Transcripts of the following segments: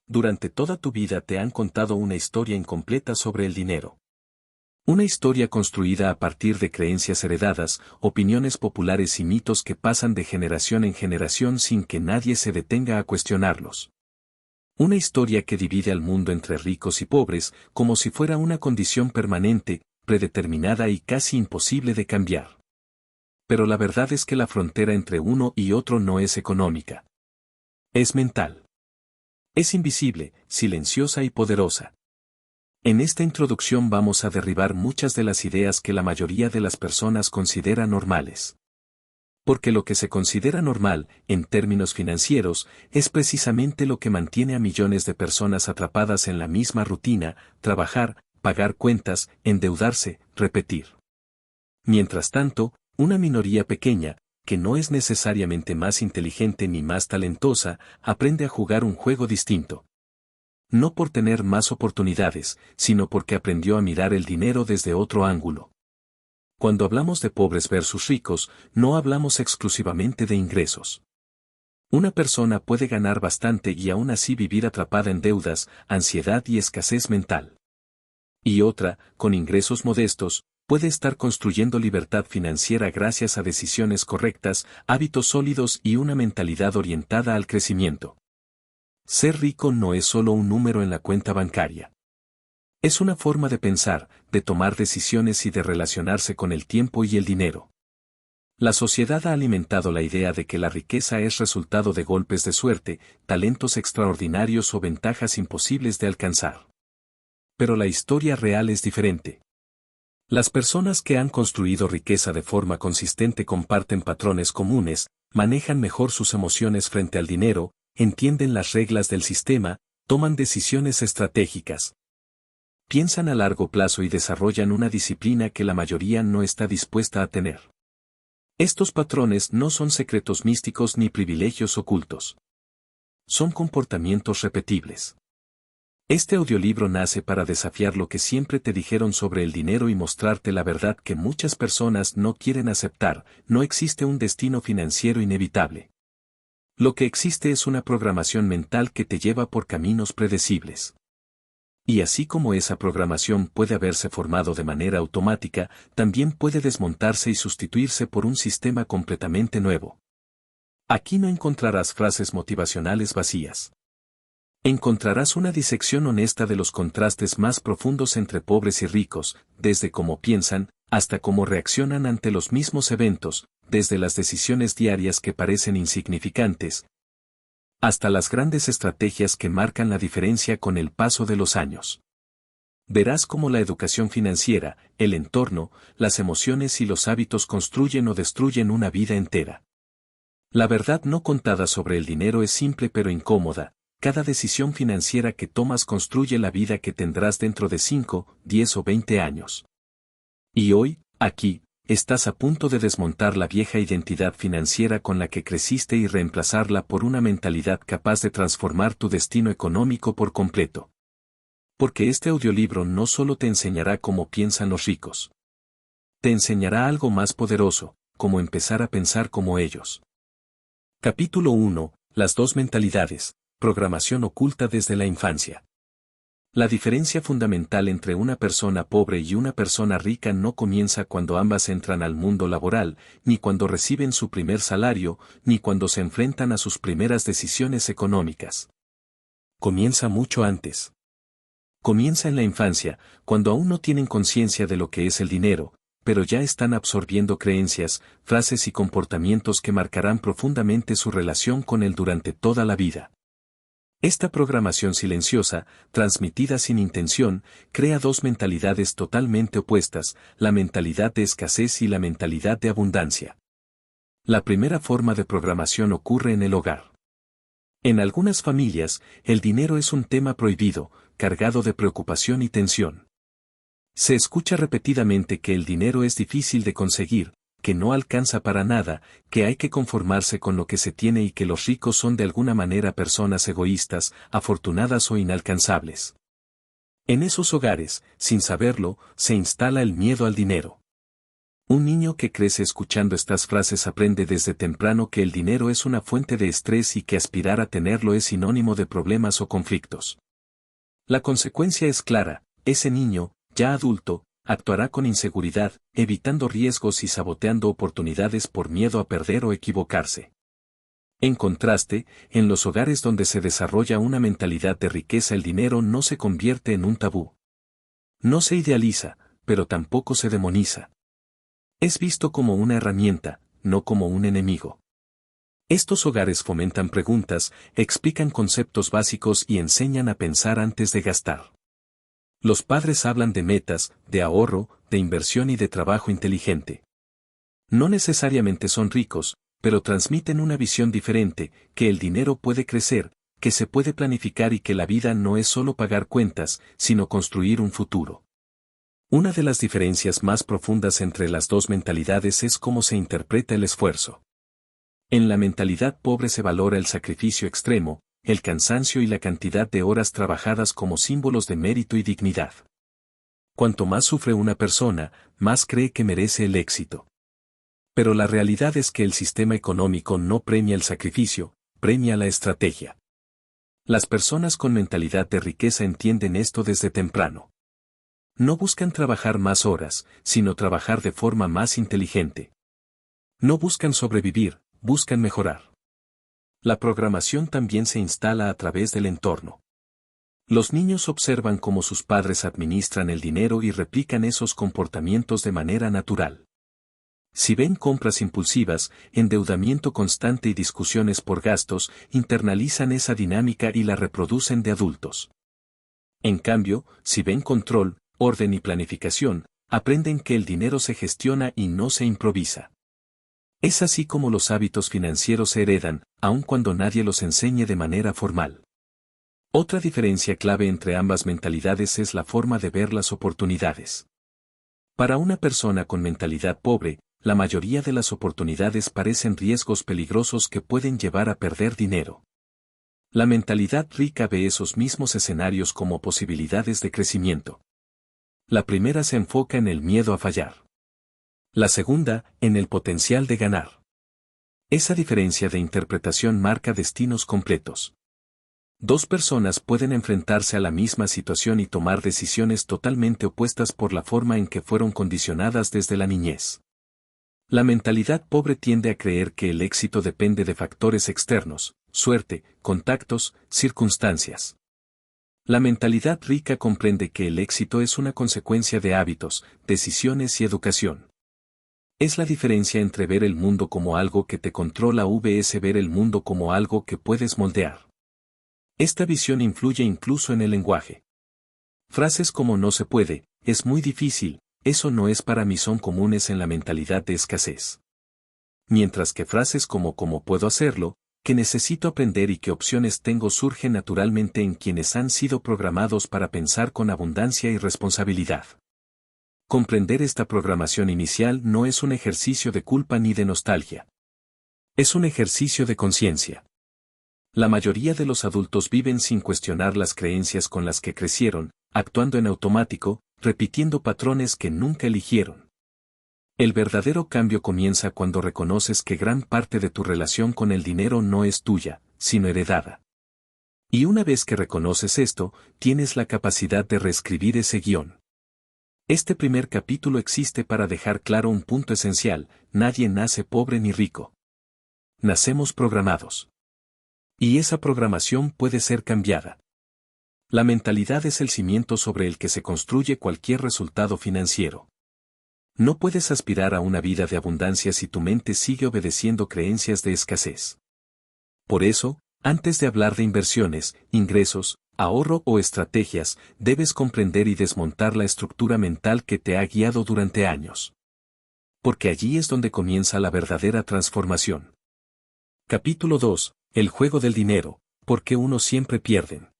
Durante toda tu vida te han contado una historia incompleta sobre el dinero. Una historia construida a partir de creencias heredadas, opiniones populares y mitos que pasan de generación en generación sin que nadie se detenga a cuestionarlos. Una historia que divide al mundo entre ricos y pobres, como si fuera una condición permanente, predeterminada y casi imposible de cambiar. Pero la verdad es que la frontera entre uno y otro no es económica. Es mental. Es invisible, silenciosa y poderosa. En esta introducción vamos a derribar muchas de las ideas que la mayoría de las personas considera normales. Porque lo que se considera normal, en términos financieros, es precisamente lo que mantiene a millones de personas atrapadas en la misma rutina: trabajar, pagar cuentas, endeudarse, repetir. Mientras tanto, una minoría pequeña, que no es necesariamente más inteligente ni más talentosa, aprende a jugar un juego distinto. No por tener más oportunidades, sino porque aprendió a mirar el dinero desde otro ángulo. Cuando hablamos de pobres versus ricos, no hablamos exclusivamente de ingresos. Una persona puede ganar bastante y aún así vivir atrapada en deudas, ansiedad y escasez mental. Y otra, con ingresos modestos, puede estar construyendo libertad financiera gracias a decisiones correctas, hábitos sólidos y una mentalidad orientada al crecimiento. Ser rico no es solo un número en la cuenta bancaria. Es una forma de pensar, de tomar decisiones y de relacionarse con el tiempo y el dinero. La sociedad ha alimentado la idea de que la riqueza es resultado de golpes de suerte, talentos extraordinarios o ventajas imposibles de alcanzar. Pero la historia real es diferente. Las personas que han construido riqueza de forma consistente comparten patrones comunes, manejan mejor sus emociones frente al dinero, entienden las reglas del sistema, toman decisiones estratégicas. Piensan a largo plazo y desarrollan una disciplina que la mayoría no está dispuesta a tener. Estos patrones no son secretos místicos ni privilegios ocultos. Son comportamientos repetibles. Este audiolibro nace para desafiar lo que siempre te dijeron sobre el dinero y mostrarte la verdad que muchas personas no quieren aceptar: no existe un destino financiero inevitable. Lo que existe es una programación mental que te lleva por caminos predecibles. Y así como esa programación puede haberse formado de manera automática, también puede desmontarse y sustituirse por un sistema completamente nuevo. Aquí no encontrarás frases motivacionales vacías. Encontrarás una disección honesta de los contrastes más profundos entre pobres y ricos, desde cómo piensan, hasta cómo reaccionan ante los mismos eventos, desde las decisiones diarias que parecen insignificantes, hasta las grandes estrategias que marcan la diferencia con el paso de los años. Verás cómo la educación financiera, el entorno, las emociones y los hábitos construyen o destruyen una vida entera. La verdad no contada sobre el dinero es simple pero incómoda: cada decisión financiera que tomas construye la vida que tendrás dentro de 5, 10 o 20 años. Y hoy, aquí, estás a punto de desmontar la vieja identidad financiera con la que creciste y reemplazarla por una mentalidad capaz de transformar tu destino económico por completo. Porque este audiolibro no solo te enseñará cómo piensan los ricos. Te enseñará algo más poderoso: cómo empezar a pensar como ellos. Capítulo 1. Las dos mentalidades. Programación oculta desde la infancia. La diferencia fundamental entre una persona pobre y una persona rica no comienza cuando ambas entran al mundo laboral, ni cuando reciben su primer salario, ni cuando se enfrentan a sus primeras decisiones económicas. Comienza mucho antes. Comienza en la infancia, cuando aún no tienen conciencia de lo que es el dinero, pero ya están absorbiendo creencias, frases y comportamientos que marcarán profundamente su relación con él durante toda la vida. Esta programación silenciosa, transmitida sin intención, crea dos mentalidades totalmente opuestas: la mentalidad de escasez y la mentalidad de abundancia. La primera forma de programación ocurre en el hogar. En algunas familias, el dinero es un tema prohibido, cargado de preocupación y tensión. Se escucha repetidamente que el dinero es difícil de conseguir, que no alcanza para nada, que hay que conformarse con lo que se tiene y que los ricos son de alguna manera personas egoístas, afortunadas o inalcanzables. En esos hogares, sin saberlo, se instala el miedo al dinero. Un niño que crece escuchando estas frases aprende desde temprano que el dinero es una fuente de estrés y que aspirar a tenerlo es sinónimo de problemas o conflictos. La consecuencia es clara: ese niño, ya adulto, actuará con inseguridad, evitando riesgos y saboteando oportunidades por miedo a perder o equivocarse. En contraste, en los hogares donde se desarrolla una mentalidad de riqueza, el dinero no se convierte en un tabú. No se idealiza, pero tampoco se demoniza. Es visto como una herramienta, no como un enemigo. Estos hogares fomentan preguntas, explican conceptos básicos y enseñan a pensar antes de gastar. Los padres hablan de metas, de ahorro, de inversión y de trabajo inteligente. No necesariamente son ricos, pero transmiten una visión diferente: que el dinero puede crecer, que se puede planificar y que la vida no es solo pagar cuentas, sino construir un futuro. Una de las diferencias más profundas entre las dos mentalidades es cómo se interpreta el esfuerzo. En la mentalidad pobre se valora el sacrificio extremo, el cansancio y la cantidad de horas trabajadas como símbolos de mérito y dignidad. Cuanto más sufre una persona, más cree que merece el éxito. Pero la realidad es que el sistema económico no premia el sacrificio, premia la estrategia. Las personas con mentalidad de riqueza entienden esto desde temprano. No buscan trabajar más horas, sino trabajar de forma más inteligente. No buscan sobrevivir, buscan mejorar. La programación también se instala a través del entorno. Los niños observan cómo sus padres administran el dinero y replican esos comportamientos de manera natural. Si ven compras impulsivas, endeudamiento constante y discusiones por gastos, internalizan esa dinámica y la reproducen de adultos. En cambio, si ven control, orden y planificación, aprenden que el dinero se gestiona y no se improvisa. Es así como los hábitos financieros se heredan, aun cuando nadie los enseñe de manera formal. Otra diferencia clave entre ambas mentalidades es la forma de ver las oportunidades. Para una persona con mentalidad pobre, la mayoría de las oportunidades parecen riesgos peligrosos que pueden llevar a perder dinero. La mentalidad rica ve esos mismos escenarios como posibilidades de crecimiento. La primera se enfoca en el miedo a fallar. La segunda, en el potencial de ganar. Esa diferencia de interpretación marca destinos completos. Dos personas pueden enfrentarse a la misma situación y tomar decisiones totalmente opuestas por la forma en que fueron condicionadas desde la niñez. La mentalidad pobre tiende a creer que el éxito depende de factores externos: suerte, contactos, circunstancias. La mentalidad rica comprende que el éxito es una consecuencia de hábitos, decisiones y educación. Es la diferencia entre ver el mundo como algo que te controla vs ver el mundo como algo que puedes moldear. Esta visión influye incluso en el lenguaje. Frases como "no se puede", "es muy difícil", "eso no es para mí" son comunes en la mentalidad de escasez. Mientras que frases como "cómo puedo hacerlo", "qué necesito aprender" y "qué opciones tengo" surgen naturalmente en quienes han sido programados para pensar con abundancia y responsabilidad. Comprender esta programación inicial no es un ejercicio de culpa ni de nostalgia. Es un ejercicio de conciencia. La mayoría de los adultos viven sin cuestionar las creencias con las que crecieron, actuando en automático, repitiendo patrones que nunca eligieron. El verdadero cambio comienza cuando reconoces que gran parte de tu relación con el dinero no es tuya, sino heredada. Y una vez que reconoces esto, tienes la capacidad de reescribir ese guión. Este primer capítulo existe para dejar claro un punto esencial: nadie nace pobre ni rico. Nacemos programados. Y esa programación puede ser cambiada. La mentalidad es el cimiento sobre el que se construye cualquier resultado financiero. No puedes aspirar a una vida de abundancia si tu mente sigue obedeciendo creencias de escasez. Por eso, antes de hablar de inversiones, ingresos, ahorro o estrategias, debes comprender y desmontar la estructura mental que te ha guiado durante años. Porque allí es donde comienza la verdadera transformación. Capítulo 2. El juego del dinero: ¿por qué unos siempre pierden?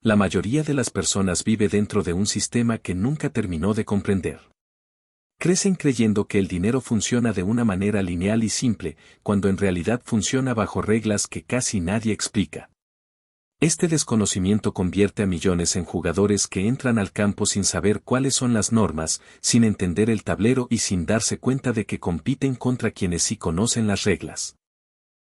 La mayoría de las personas vive dentro de un sistema que nunca terminó de comprender. Crecen creyendo que el dinero funciona de una manera lineal y simple, cuando en realidad funciona bajo reglas que casi nadie explica. Este desconocimiento convierte a millones en jugadores que entran al campo sin saber cuáles son las normas, sin entender el tablero y sin darse cuenta de que compiten contra quienes sí conocen las reglas.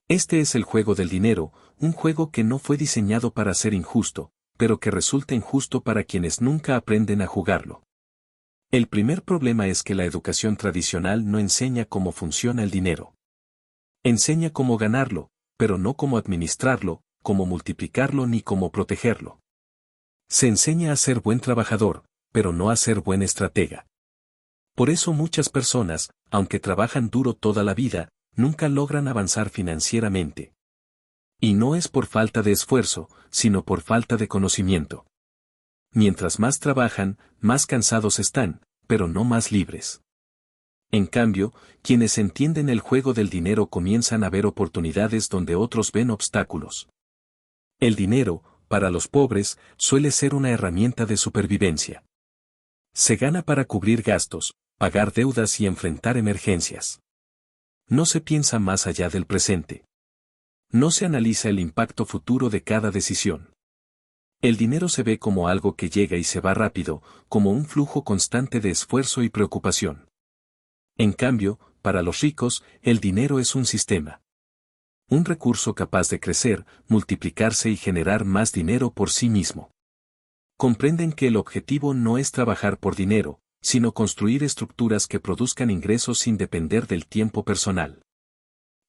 Este es el juego del dinero, un juego que no fue diseñado para ser injusto, pero que resulta injusto para quienes nunca aprenden a jugarlo. El primer problema es que la educación tradicional no enseña cómo funciona el dinero. Enseña cómo ganarlo, pero no cómo administrarlo, cómo multiplicarlo ni cómo protegerlo. Se enseña a ser buen trabajador, pero no a ser buen estratega. Por eso muchas personas, aunque trabajan duro toda la vida, nunca logran avanzar financieramente. Y no es por falta de esfuerzo, sino por falta de conocimiento. Mientras más trabajan, más cansados están, pero no más libres. En cambio, quienes entienden el juego del dinero comienzan a ver oportunidades donde otros ven obstáculos. El dinero, para los pobres, suele ser una herramienta de supervivencia. Se gana para cubrir gastos, pagar deudas y enfrentar emergencias. No se piensa más allá del presente. No se analiza el impacto futuro de cada decisión. El dinero se ve como algo que llega y se va rápido, como un flujo constante de esfuerzo y preocupación. En cambio, para los ricos, el dinero es un sistema. Un recurso capaz de crecer, multiplicarse y generar más dinero por sí mismo. Comprenden que el objetivo no es trabajar por dinero, sino construir estructuras que produzcan ingresos sin depender del tiempo personal.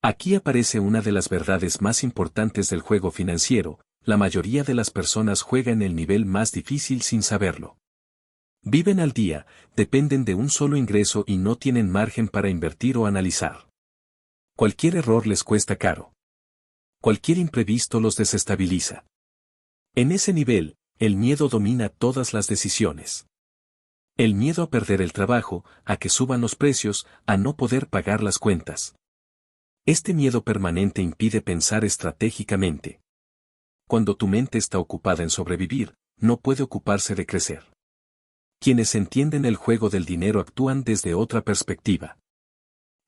Aquí aparece una de las verdades más importantes del juego financiero: la mayoría de las personas juegan en el nivel más difícil sin saberlo. Viven al día, dependen de un solo ingreso y no tienen margen para invertir o analizar. Cualquier error les cuesta caro. Cualquier imprevisto los desestabiliza. En ese nivel, el miedo domina todas las decisiones. El miedo a perder el trabajo, a que suban los precios, a no poder pagar las cuentas. Este miedo permanente impide pensar estratégicamente. Cuando tu mente está ocupada en sobrevivir, no puede ocuparse de crecer. Quienes entienden el juego del dinero actúan desde otra perspectiva.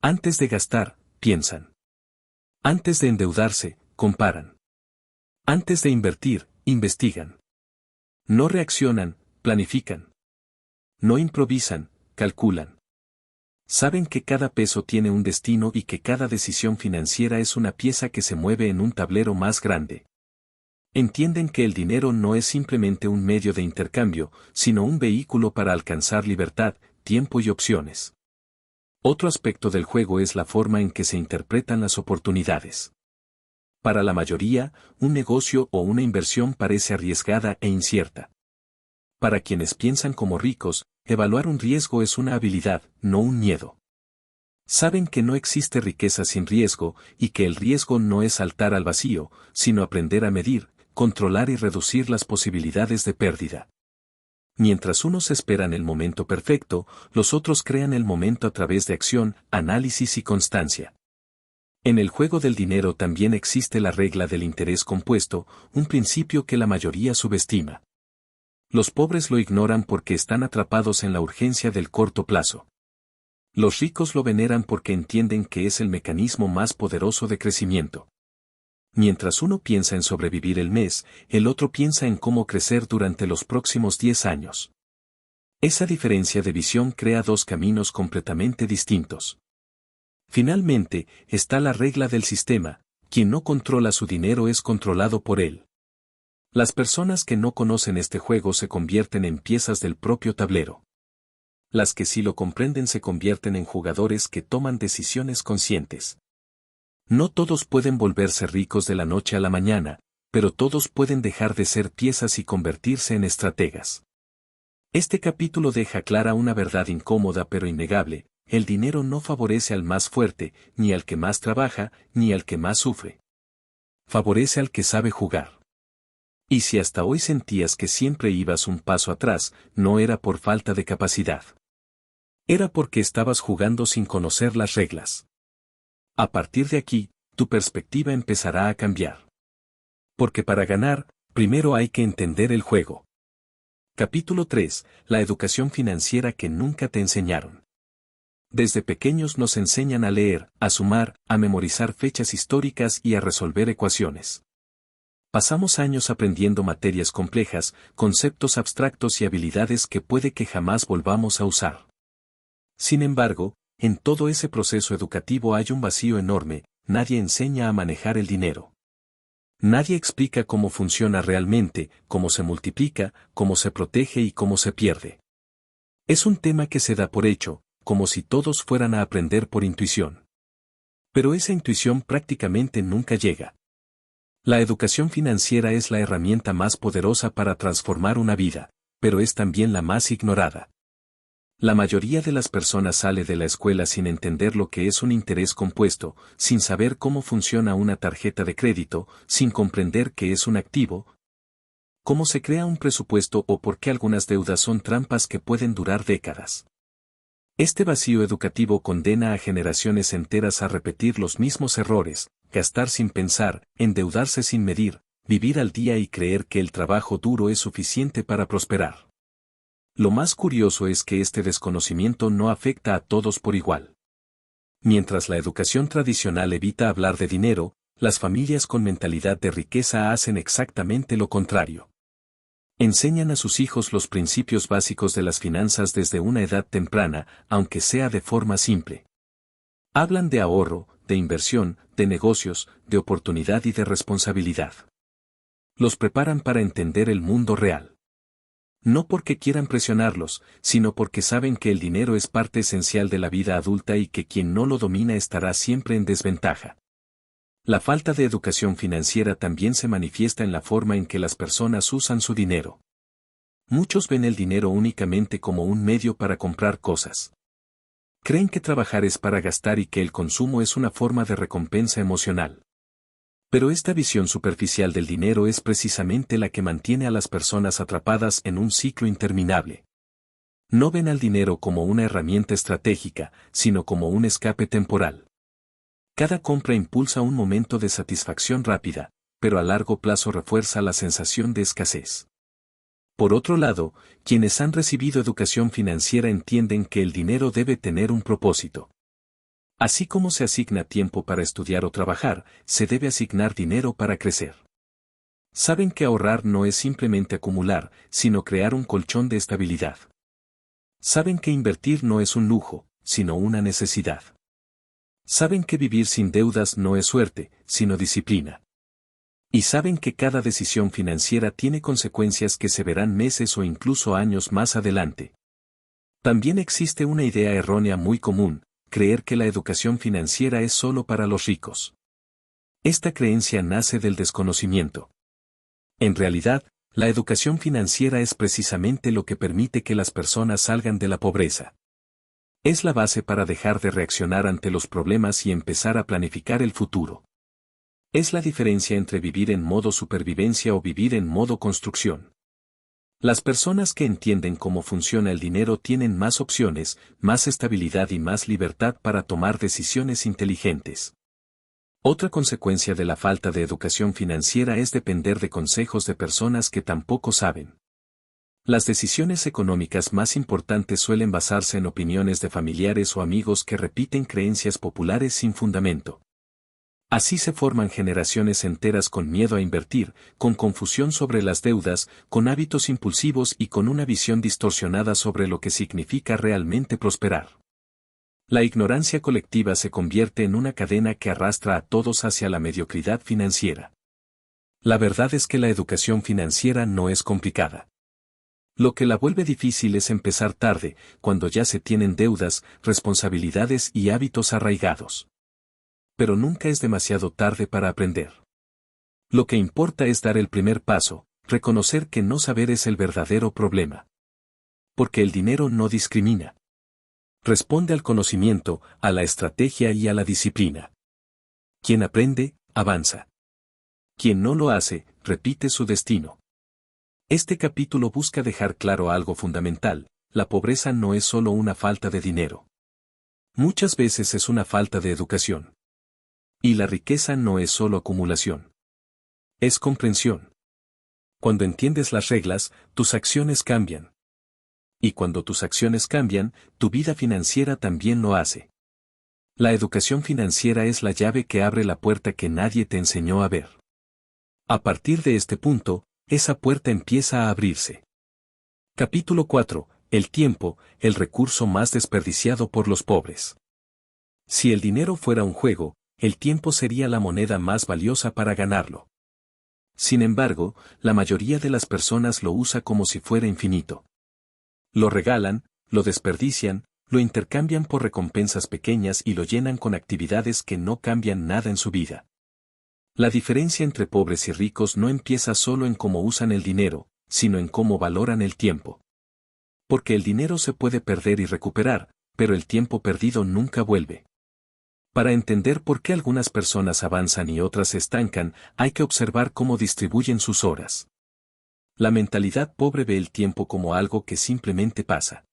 Antes de gastar, piensan. Antes de endeudarse, comparan. Antes de invertir, investigan. No reaccionan, planifican. No improvisan, calculan. Saben que cada peso tiene un destino y que cada decisión financiera es una pieza que se mueve en un tablero más grande. Entienden que el dinero no es simplemente un medio de intercambio, sino un vehículo para alcanzar libertad, tiempo y opciones. Otro aspecto del juego es la forma en que se interpretan las oportunidades. Para la mayoría, un negocio o una inversión parece arriesgada e incierta. Para quienes piensan como ricos, evaluar un riesgo es una habilidad, no un miedo. Saben que no existe riqueza sin riesgo y que el riesgo no es saltar al vacío, sino aprender a medir, controlar y reducir las posibilidades de pérdida. Mientras unos esperan el momento perfecto, los otros crean el momento a través de acción, análisis y constancia. En el juego del dinero también existe la regla del interés compuesto, un principio que la mayoría subestima. Los pobres lo ignoran porque están atrapados en la urgencia del corto plazo. Los ricos lo veneran porque entienden que es el mecanismo más poderoso de crecimiento. Mientras uno piensa en sobrevivir el mes, el otro piensa en cómo crecer durante los próximos 10 años. Esa diferencia de visión crea dos caminos completamente distintos. Finalmente, está la regla del sistema: quien no controla su dinero es controlado por él. Las personas que no conocen este juego se convierten en piezas del propio tablero. Las que sí lo comprenden se convierten en jugadores que toman decisiones conscientes. No todos pueden volverse ricos de la noche a la mañana, pero todos pueden dejar de ser piezas y convertirse en estrategas. Este capítulo deja clara una verdad incómoda pero innegable: el dinero no favorece al más fuerte, ni al que más trabaja, ni al que más sufre. Favorece al que sabe jugar. Y si hasta hoy sentías que siempre ibas un paso atrás, no era por falta de capacidad. Era porque estabas jugando sin conocer las reglas. A partir de aquí, tu perspectiva empezará a cambiar. Porque para ganar, primero hay que entender el juego. Capítulo 3. La educación financiera que nunca te enseñaron. Desde pequeños nos enseñan a leer, a sumar, a memorizar fechas históricas y a resolver ecuaciones. Pasamos años aprendiendo materias complejas, conceptos abstractos y habilidades que puede que jamás volvamos a usar. Sin embargo, en todo ese proceso educativo hay un vacío enorme, nadie enseña a manejar el dinero. Nadie explica cómo funciona realmente, cómo se multiplica, cómo se protege y cómo se pierde. Es un tema que se da por hecho, como si todos fueran a aprender por intuición. Pero esa intuición prácticamente nunca llega. La educación financiera es la herramienta más poderosa para transformar una vida, pero es también la más ignorada. La mayoría de las personas sale de la escuela sin entender lo que es un interés compuesto, sin saber cómo funciona una tarjeta de crédito, sin comprender qué es un activo, cómo se crea un presupuesto o por qué algunas deudas son trampas que pueden durar décadas. Este vacío educativo condena a generaciones enteras a repetir los mismos errores, gastar sin pensar, endeudarse sin medir, vivir al día y creer que el trabajo duro es suficiente para prosperar. Lo más curioso es que este desconocimiento no afecta a todos por igual. Mientras la educación tradicional evita hablar de dinero, las familias con mentalidad de riqueza hacen exactamente lo contrario. Enseñan a sus hijos los principios básicos de las finanzas desde una edad temprana, aunque sea de forma simple. Hablan de ahorro, de inversión, de negocios, de oportunidad y de responsabilidad. Los preparan para entender el mundo real. No porque quieran presionarlos, sino porque saben que el dinero es parte esencial de la vida adulta y que quien no lo domina estará siempre en desventaja. La falta de educación financiera también se manifiesta en la forma en que las personas usan su dinero. Muchos ven el dinero únicamente como un medio para comprar cosas. Creen que trabajar es para gastar y que el consumo es una forma de recompensa emocional. Pero esta visión superficial del dinero es precisamente la que mantiene a las personas atrapadas en un ciclo interminable. No ven al dinero como una herramienta estratégica, sino como un escape temporal. Cada compra impulsa un momento de satisfacción rápida, pero a largo plazo refuerza la sensación de escasez. Por otro lado, quienes han recibido educación financiera entienden que el dinero debe tener un propósito. Así como se asigna tiempo para estudiar o trabajar, se debe asignar dinero para crecer. Saben que ahorrar no es simplemente acumular, sino crear un colchón de estabilidad. Saben que invertir no es un lujo, sino una necesidad. Saben que vivir sin deudas no es suerte, sino disciplina. Y saben que cada decisión financiera tiene consecuencias que se verán meses o incluso años más adelante. También existe una idea errónea muy común, creer que la educación financiera es solo para los ricos. Esta creencia nace del desconocimiento. En realidad, la educación financiera es precisamente lo que permite que las personas salgan de la pobreza. Es la base para dejar de reaccionar ante los problemas y empezar a planificar el futuro. Es la diferencia entre vivir en modo supervivencia o vivir en modo construcción. Las personas que entienden cómo funciona el dinero tienen más opciones, más estabilidad y más libertad para tomar decisiones inteligentes. Otra consecuencia de la falta de educación financiera es depender de consejos de personas que tampoco saben. Las decisiones económicas más importantes suelen basarse en opiniones de familiares o amigos que repiten creencias populares sin fundamento. Así se forman generaciones enteras con miedo a invertir, con confusión sobre las deudas, con hábitos impulsivos y con una visión distorsionada sobre lo que significa realmente prosperar. La ignorancia colectiva se convierte en una cadena que arrastra a todos hacia la mediocridad financiera. La verdad es que la educación financiera no es complicada. Lo que la vuelve difícil es empezar tarde, cuando ya se tienen deudas, responsabilidades y hábitos arraigados. Pero nunca es demasiado tarde para aprender. Lo que importa es dar el primer paso, reconocer que no saber es el verdadero problema. Porque el dinero no discrimina. Responde al conocimiento, a la estrategia y a la disciplina. Quien aprende, avanza. Quien no lo hace, repite su destino. Este capítulo busca dejar claro algo fundamental: la pobreza no es solo una falta de dinero. Muchas veces es una falta de educación. Y la riqueza no es solo acumulación. Es comprensión. Cuando entiendes las reglas, tus acciones cambian. Y cuando tus acciones cambian, tu vida financiera también lo hace. La educación financiera es la llave que abre la puerta que nadie te enseñó a ver. A partir de este punto, esa puerta empieza a abrirse. Capítulo 4. El tiempo, el recurso más desperdiciado por los pobres. Si el dinero fuera un juego, el tiempo sería la moneda más valiosa para ganarlo. Sin embargo, la mayoría de las personas lo usa como si fuera infinito. Lo regalan, lo desperdician, lo intercambian por recompensas pequeñas y lo llenan con actividades que no cambian nada en su vida. La diferencia entre pobres y ricos no empieza solo en cómo usan el dinero, sino en cómo valoran el tiempo. Porque el dinero se puede perder y recuperar, pero el tiempo perdido nunca vuelve. Para entender por qué algunas personas avanzan y otras se estancan, hay que observar cómo distribuyen sus horas. La mentalidad pobre ve el tiempo como algo que simplemente pasa.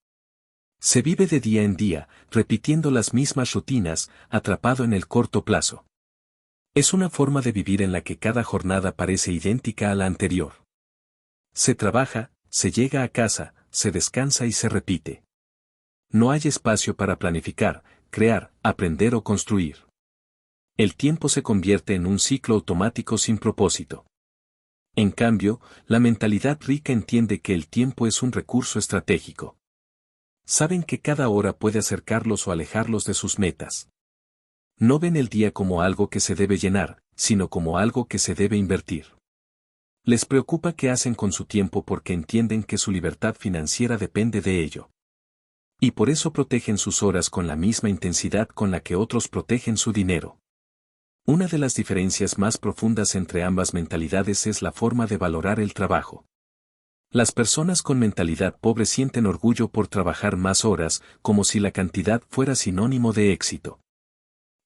Se vive de día en día, repitiendo las mismas rutinas, atrapado en el corto plazo. Es una forma de vivir en la que cada jornada parece idéntica a la anterior. Se trabaja, se llega a casa, se descansa y se repite. No hay espacio para planificar, crear, aprender o construir. El tiempo se convierte en un ciclo automático sin propósito. En cambio, la mentalidad rica entiende que el tiempo es un recurso estratégico. Saben que cada hora puede acercarlos o alejarlos de sus metas. No ven el día como algo que se debe llenar, sino como algo que se debe invertir. Les preocupa qué hacen con su tiempo porque entienden que su libertad financiera depende de ello. Y por eso protegen sus horas con la misma intensidad con la que otros protegen su dinero. Una de las diferencias más profundas entre ambas mentalidades es la forma de valorar el trabajo. Las personas con mentalidad pobre sienten orgullo por trabajar más horas, como si la cantidad fuera sinónimo de éxito.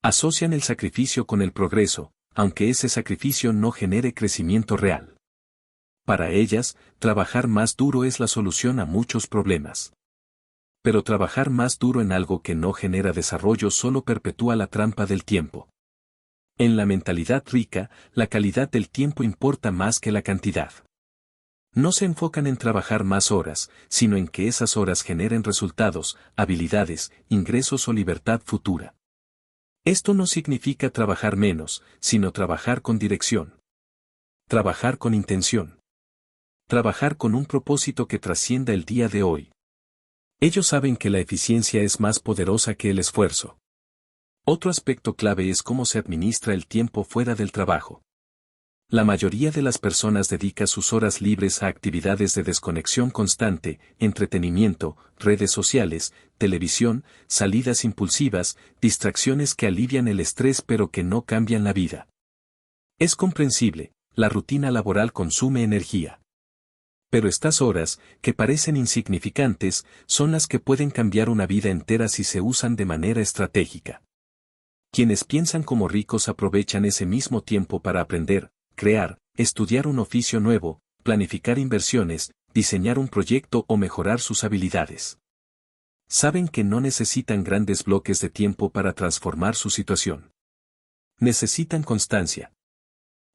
Asocian el sacrificio con el progreso, aunque ese sacrificio no genere crecimiento real. Para ellas, trabajar más duro es la solución a muchos problemas. Pero trabajar más duro en algo que no genera desarrollo solo perpetúa la trampa del tiempo. En la mentalidad rica, la calidad del tiempo importa más que la cantidad. No se enfocan en trabajar más horas, sino en que esas horas generen resultados, habilidades, ingresos o libertad futura. Esto no significa trabajar menos, sino trabajar con dirección. Trabajar con intención. Trabajar con un propósito que trascienda el día de hoy. Ellos saben que la eficiencia es más poderosa que el esfuerzo. Otro aspecto clave es cómo se administra el tiempo fuera del trabajo. La mayoría de las personas dedica sus horas libres a actividades de desconexión constante, entretenimiento, redes sociales, televisión, salidas impulsivas, distracciones que alivian el estrés pero que no cambian la vida. Es comprensible, la rutina laboral consume energía. Pero estas horas, que parecen insignificantes, son las que pueden cambiar una vida entera si se usan de manera estratégica. Quienes piensan como ricos aprovechan ese mismo tiempo para aprender, crear, estudiar un oficio nuevo, planificar inversiones, diseñar un proyecto o mejorar sus habilidades. Saben que no necesitan grandes bloques de tiempo para transformar su situación. Necesitan constancia.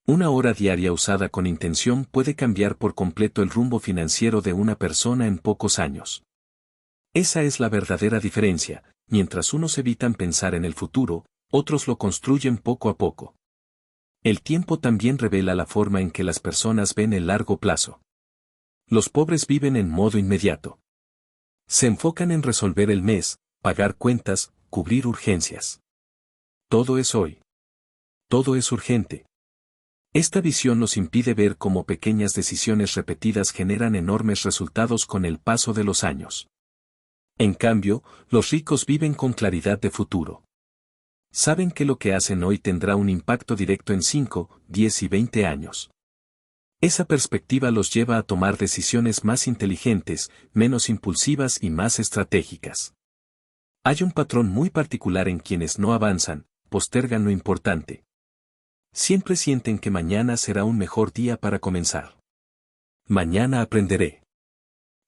Una hora diaria usada con intención puede cambiar por completo el rumbo financiero de una persona en pocos años. Esa es la verdadera diferencia, mientras unos evitan pensar en el futuro, otros lo construyen poco a poco. El tiempo también revela la forma en que las personas ven el largo plazo. Los pobres viven en modo inmediato. Se enfocan en resolver el mes, pagar cuentas, cubrir urgencias. Todo es hoy. Todo es urgente. Esta visión nos impide ver cómo pequeñas decisiones repetidas generan enormes resultados con el paso de los años. En cambio, los ricos viven con claridad de futuro. Saben que lo que hacen hoy tendrá un impacto directo en 5, 10 y 20 años. Esa perspectiva los lleva a tomar decisiones más inteligentes, menos impulsivas y más estratégicas. Hay un patrón muy particular en quienes no avanzan, postergan lo importante. Siempre sienten que mañana será un mejor día para comenzar. Mañana aprenderé.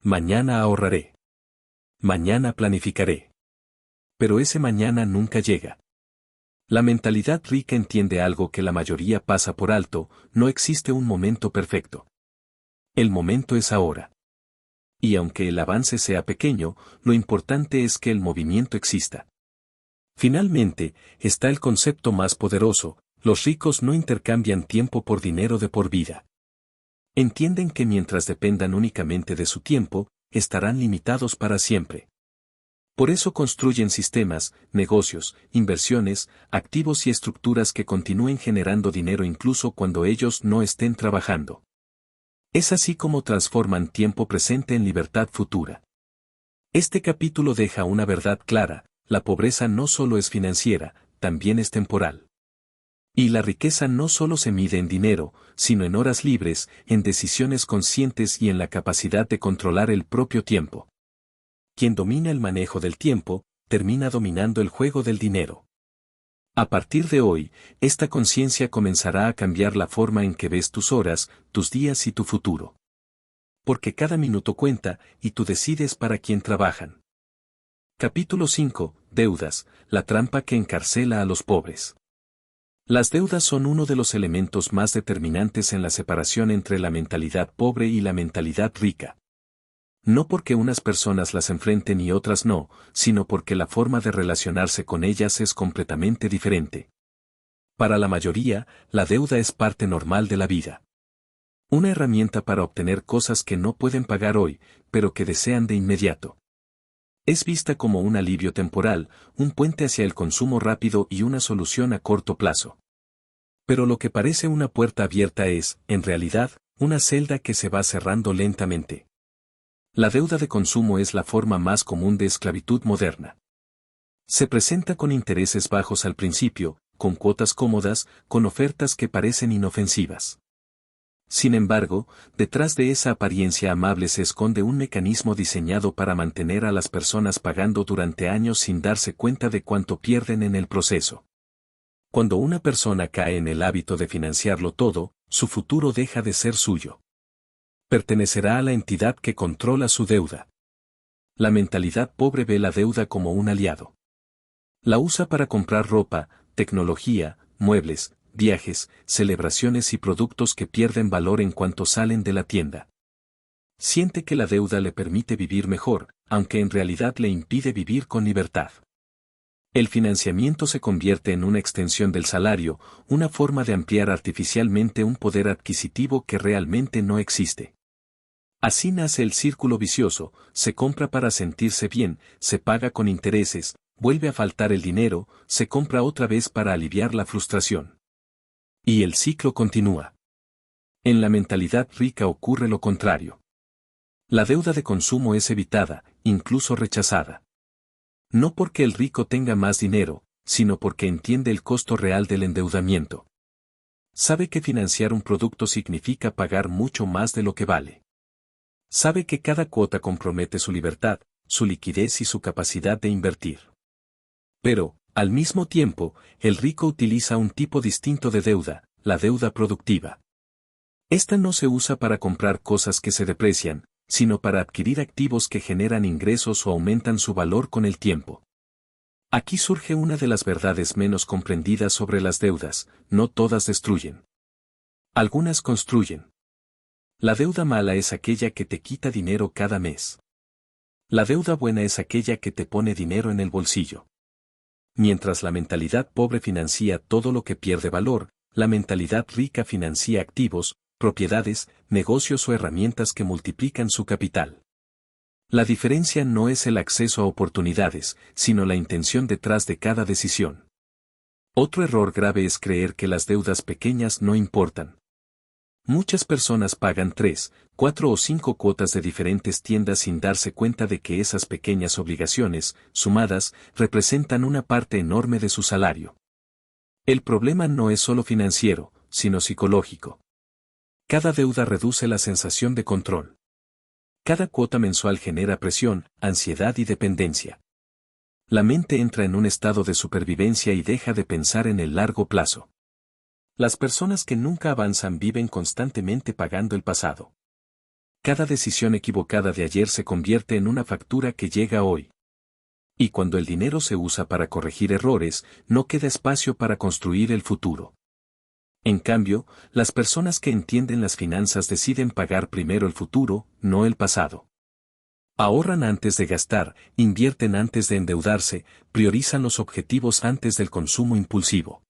Mañana ahorraré. Mañana planificaré. Pero ese mañana nunca llega. La mentalidad rica entiende algo que la mayoría pasa por alto: no existe un momento perfecto. El momento es ahora. Y aunque el avance sea pequeño, lo importante es que el movimiento exista. Finalmente, está el concepto más poderoso: Los ricos no intercambian tiempo por dinero de por vida. Entienden que mientras dependan únicamente de su tiempo, estarán limitados para siempre. Por eso construyen sistemas, negocios, inversiones, activos y estructuras que continúen generando dinero incluso cuando ellos no estén trabajando. Es así como transforman tiempo presente en libertad futura. Este capítulo deja una verdad clara: la pobreza no solo es financiera, también es temporal. Y la riqueza no solo se mide en dinero, sino en horas libres, en decisiones conscientes y en la capacidad de controlar el propio tiempo. Quien domina el manejo del tiempo, termina dominando el juego del dinero. A partir de hoy, esta conciencia comenzará a cambiar la forma en que ves tus horas, tus días y tu futuro. Porque cada minuto cuenta, y tú decides para quién trabajan. Capítulo 5. Deudas, la trampa que encarcela a los pobres. Las deudas son uno de los elementos más determinantes en la separación entre la mentalidad pobre y la mentalidad rica. No porque unas personas las enfrenten y otras no, sino porque la forma de relacionarse con ellas es completamente diferente. Para la mayoría, la deuda es parte normal de la vida. Una herramienta para obtener cosas que no pueden pagar hoy, pero que desean de inmediato. Es vista como un alivio temporal, un puente hacia el consumo rápido y una solución a corto plazo. Pero lo que parece una puerta abierta es, en realidad, una celda que se va cerrando lentamente. La deuda de consumo es la forma más común de esclavitud moderna. Se presenta con intereses bajos al principio, con cuotas cómodas, con ofertas que parecen inofensivas. Sin embargo, detrás de esa apariencia amable se esconde un mecanismo diseñado para mantener a las personas pagando durante años sin darse cuenta de cuánto pierden en el proceso. Cuando una persona cae en el hábito de financiarlo todo, su futuro deja de ser suyo. Pertenecerá a la entidad que controla su deuda. La mentalidad pobre ve la deuda como un aliado. La usa para comprar ropa, tecnología, muebles, viajes, celebraciones y productos que pierden valor en cuanto salen de la tienda. Siente que la deuda le permite vivir mejor, aunque en realidad le impide vivir con libertad. El financiamiento se convierte en una extensión del salario, una forma de ampliar artificialmente un poder adquisitivo que realmente no existe. Así nace el círculo vicioso: se compra para sentirse bien, se paga con intereses, vuelve a faltar el dinero, se compra otra vez para aliviar la frustración. Y el ciclo continúa. En la mentalidad rica ocurre lo contrario. La deuda de consumo es evitada, incluso rechazada. No porque el rico tenga más dinero, sino porque entiende el costo real del endeudamiento. Sabe que financiar un producto significa pagar mucho más de lo que vale. Sabe que cada cuota compromete su libertad, su liquidez y su capacidad de invertir. Pero, al mismo tiempo, el rico utiliza un tipo distinto de deuda, la deuda productiva. Esta no se usa para comprar cosas que se deprecian, sino para adquirir activos que generan ingresos o aumentan su valor con el tiempo. Aquí surge una de las verdades menos comprendidas sobre las deudas: no todas destruyen. Algunas construyen. La deuda mala es aquella que te quita dinero cada mes. La deuda buena es aquella que te pone dinero en el bolsillo. Mientras la mentalidad pobre financia todo lo que pierde valor, la mentalidad rica financia activos, propiedades, negocios o herramientas que multiplican su capital. La diferencia no es el acceso a oportunidades, sino la intención detrás de cada decisión. Otro error grave es creer que las deudas pequeñas no importan. Muchas personas pagan 3, 4 o 5 cuotas de diferentes tiendas sin darse cuenta de que esas pequeñas obligaciones, sumadas, representan una parte enorme de su salario. El problema no es solo financiero, sino psicológico. Cada deuda reduce la sensación de control. Cada cuota mensual genera presión, ansiedad y dependencia. La mente entra en un estado de supervivencia y deja de pensar en el largo plazo. Las personas que nunca avanzan viven constantemente pagando el pasado. Cada decisión equivocada de ayer se convierte en una factura que llega hoy. Y cuando el dinero se usa para corregir errores, no queda espacio para construir el futuro. En cambio, las personas que entienden las finanzas deciden pagar primero el futuro, no el pasado. Ahorran antes de gastar, invierten antes de endeudarse, priorizan los objetivos antes del consumo impulsivo.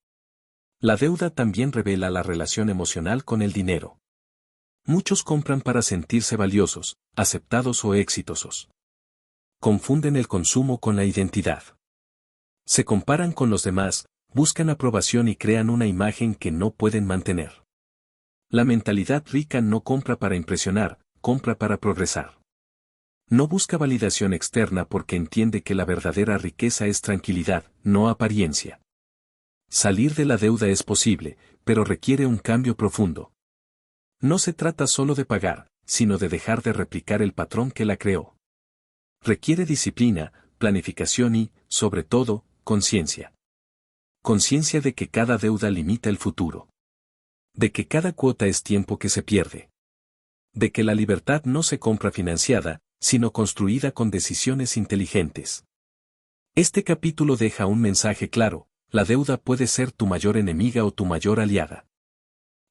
La deuda también revela la relación emocional con el dinero. Muchos compran para sentirse valiosos, aceptados o exitosos. Confunden el consumo con la identidad. Se comparan con los demás, buscan aprobación y crean una imagen que no pueden mantener. La mentalidad rica no compra para impresionar, compra para progresar. No busca validación externa porque entiende que la verdadera riqueza es tranquilidad, no apariencia. Salir de la deuda es posible, pero requiere un cambio profundo. No se trata solo de pagar, sino de dejar de replicar el patrón que la creó. Requiere disciplina, planificación y, sobre todo, conciencia. Conciencia de que cada deuda limita el futuro. De que cada cuota es tiempo que se pierde. De que la libertad no se compra financiada, sino construida con decisiones inteligentes. Este capítulo deja un mensaje claro: la deuda puede ser tu mayor enemiga o tu mayor aliada.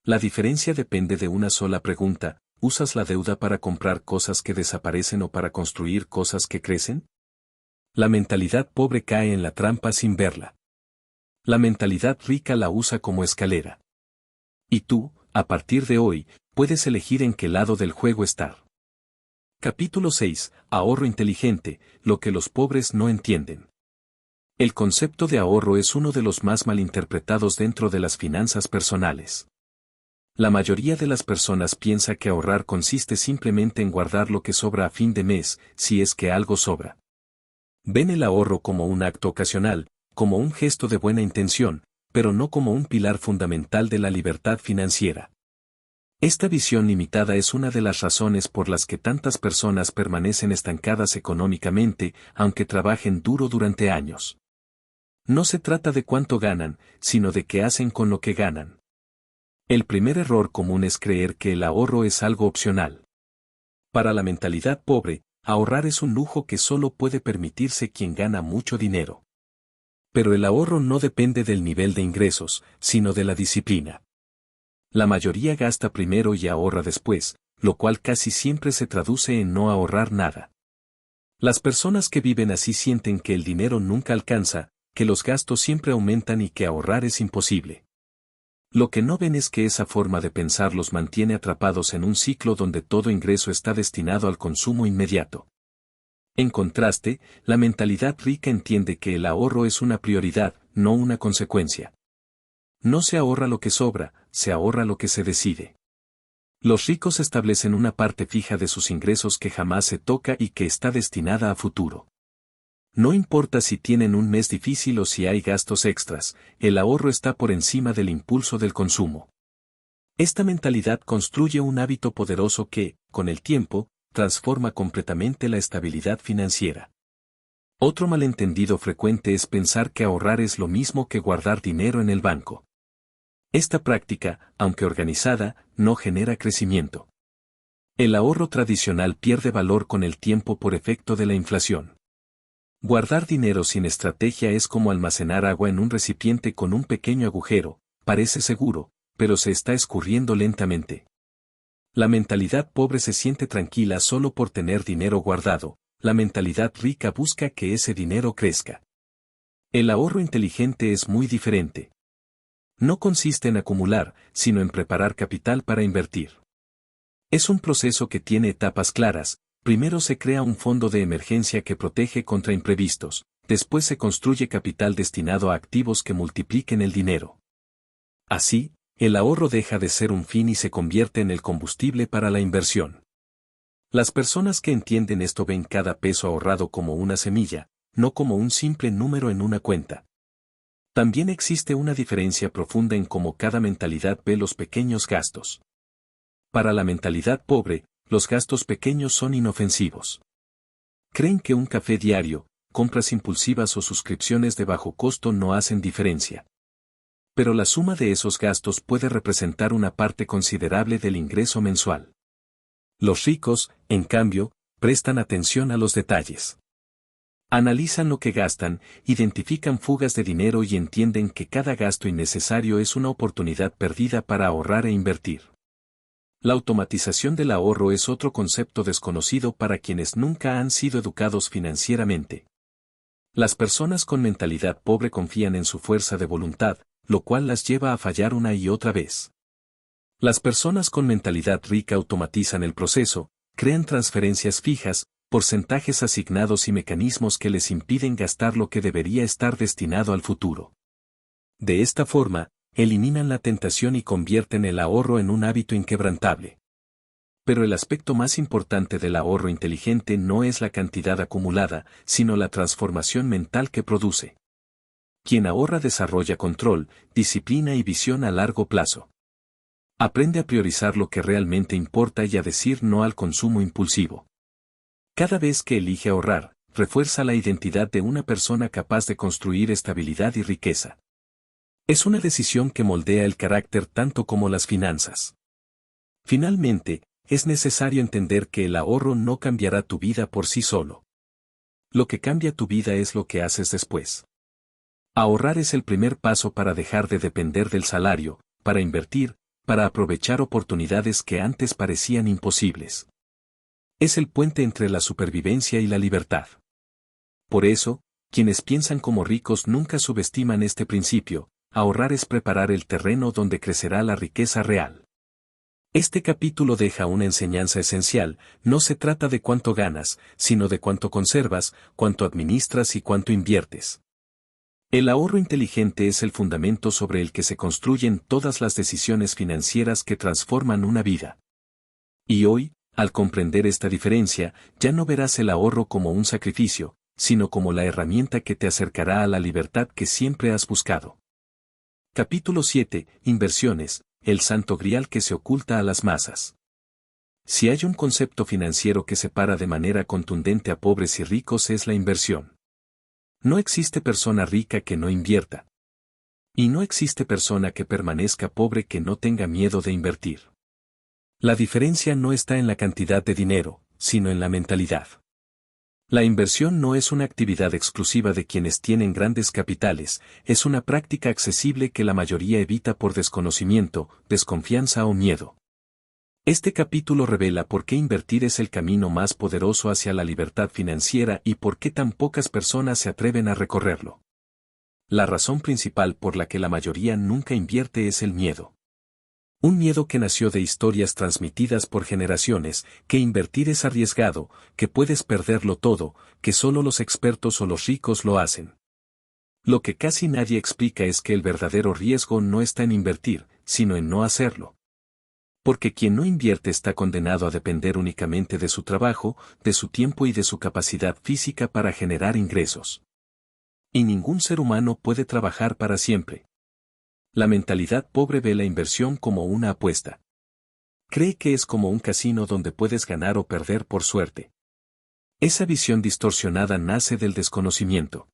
La diferencia depende de una sola pregunta: ¿usas la deuda para comprar cosas que desaparecen o para construir cosas que crecen? La mentalidad pobre cae en la trampa sin verla. La mentalidad rica la usa como escalera. Y tú, a partir de hoy, puedes elegir en qué lado del juego estar. Capítulo 6. Ahorro inteligente, lo que los pobres no entienden. El concepto de ahorro es uno de los más malinterpretados dentro de las finanzas personales. La mayoría de las personas piensa que ahorrar consiste simplemente en guardar lo que sobra a fin de mes, si es que algo sobra. Ven el ahorro como un acto ocasional, como un gesto de buena intención, pero no como un pilar fundamental de la libertad financiera. Esta visión limitada es una de las razones por las que tantas personas permanecen estancadas económicamente, aunque trabajen duro durante años. No se trata de cuánto ganan, sino de qué hacen con lo que ganan. El primer error común es creer que el ahorro es algo opcional. Para la mentalidad pobre, ahorrar es un lujo que solo puede permitirse quien gana mucho dinero. Pero el ahorro no depende del nivel de ingresos, sino de la disciplina. La mayoría gasta primero y ahorra después, lo cual casi siempre se traduce en no ahorrar nada. Las personas que viven así sienten que el dinero nunca alcanza, que los gastos siempre aumentan y que ahorrar es imposible. Lo que no ven es que esa forma de pensar los mantiene atrapados en un ciclo donde todo ingreso está destinado al consumo inmediato. En contraste, la mentalidad rica entiende que el ahorro es una prioridad, no una consecuencia. No se ahorra lo que sobra, se ahorra lo que se decide. Los ricos establecen una parte fija de sus ingresos que jamás se toca y que está destinada a futuro. No importa si tienen un mes difícil o si hay gastos extras, el ahorro está por encima del impulso del consumo. Esta mentalidad construye un hábito poderoso que, con el tiempo, transforma completamente la estabilidad financiera. Otro malentendido frecuente es pensar que ahorrar es lo mismo que guardar dinero en el banco. Esta práctica, aunque organizada, no genera crecimiento. El ahorro tradicional pierde valor con el tiempo por efecto de la inflación. Guardar dinero sin estrategia es como almacenar agua en un recipiente con un pequeño agujero: parece seguro, pero se está escurriendo lentamente. La mentalidad pobre se siente tranquila solo por tener dinero guardado, la mentalidad rica busca que ese dinero crezca. El ahorro inteligente es muy diferente. No consiste en acumular, sino en preparar capital para invertir. Es un proceso que tiene etapas claras: primero se crea un fondo de emergencia que protege contra imprevistos, después se construye capital destinado a activos que multipliquen el dinero. Así, el ahorro deja de ser un fin y se convierte en el combustible para la inversión. Las personas que entienden esto ven cada peso ahorrado como una semilla, no como un simple número en una cuenta. También existe una diferencia profunda en cómo cada mentalidad ve los pequeños gastos. Para la mentalidad pobre, los gastos pequeños son inofensivos. Creen que un café diario, compras impulsivas o suscripciones de bajo costo no hacen diferencia. Pero la suma de esos gastos puede representar una parte considerable del ingreso mensual. Los ricos, en cambio, prestan atención a los detalles. Analizan lo que gastan, identifican fugas de dinero y entienden que cada gasto innecesario es una oportunidad perdida para ahorrar e invertir. La automatización del ahorro es otro concepto desconocido para quienes nunca han sido educados financieramente. Las personas con mentalidad pobre confían en su fuerza de voluntad, lo cual las lleva a fallar una y otra vez. Las personas con mentalidad rica automatizan el proceso, crean transferencias fijas, porcentajes asignados y mecanismos que les impiden gastar lo que debería estar destinado al futuro. De esta forma, eliminan la tentación y convierten el ahorro en un hábito inquebrantable. Pero el aspecto más importante del ahorro inteligente no es la cantidad acumulada, sino la transformación mental que produce. Quien ahorra desarrolla control, disciplina y visión a largo plazo. Aprende a priorizar lo que realmente importa y a decir no al consumo impulsivo. Cada vez que elige ahorrar, refuerza la identidad de una persona capaz de construir estabilidad y riqueza. Es una decisión que moldea el carácter tanto como las finanzas. Finalmente, es necesario entender que el ahorro no cambiará tu vida por sí solo. Lo que cambia tu vida es lo que haces después. Ahorrar es el primer paso para dejar de depender del salario, para invertir, para aprovechar oportunidades que antes parecían imposibles. Es el puente entre la supervivencia y la libertad. Por eso, quienes piensan como ricos nunca subestiman este principio: ahorrar es preparar el terreno donde crecerá la riqueza real. Este capítulo deja una enseñanza esencial: no se trata de cuánto ganas, sino de cuánto conservas, cuánto administras y cuánto inviertes. El ahorro inteligente es el fundamento sobre el que se construyen todas las decisiones financieras que transforman una vida. Y hoy, al comprender esta diferencia, ya no verás el ahorro como un sacrificio, sino como la herramienta que te acercará a la libertad que siempre has buscado. Capítulo 7. Inversiones, el santo grial que se oculta a las masas. Si hay un concepto financiero que separa de manera contundente a pobres y ricos, es la inversión. No existe persona rica que no invierta. Y no existe persona que permanezca pobre que no tenga miedo de invertir. La diferencia no está en la cantidad de dinero, sino en la mentalidad. La inversión no es una actividad exclusiva de quienes tienen grandes capitales, es una práctica accesible que la mayoría evita por desconocimiento, desconfianza o miedo. Este capítulo revela por qué invertir es el camino más poderoso hacia la libertad financiera y por qué tan pocas personas se atreven a recorrerlo. La razón principal por la que la mayoría nunca invierte es el miedo. Un miedo que nació de historias transmitidas por generaciones: que invertir es arriesgado, que puedes perderlo todo, que solo los expertos o los ricos lo hacen. Lo que casi nadie explica es que el verdadero riesgo no está en invertir, sino en no hacerlo. Porque quien no invierte está condenado a depender únicamente de su trabajo, de su tiempo y de su capacidad física para generar ingresos. Y ningún ser humano puede trabajar para siempre. La mentalidad pobre ve la inversión como una apuesta. Cree que es como un casino donde puedes ganar o perder por suerte. Esa visión distorsionada nace del desconocimiento.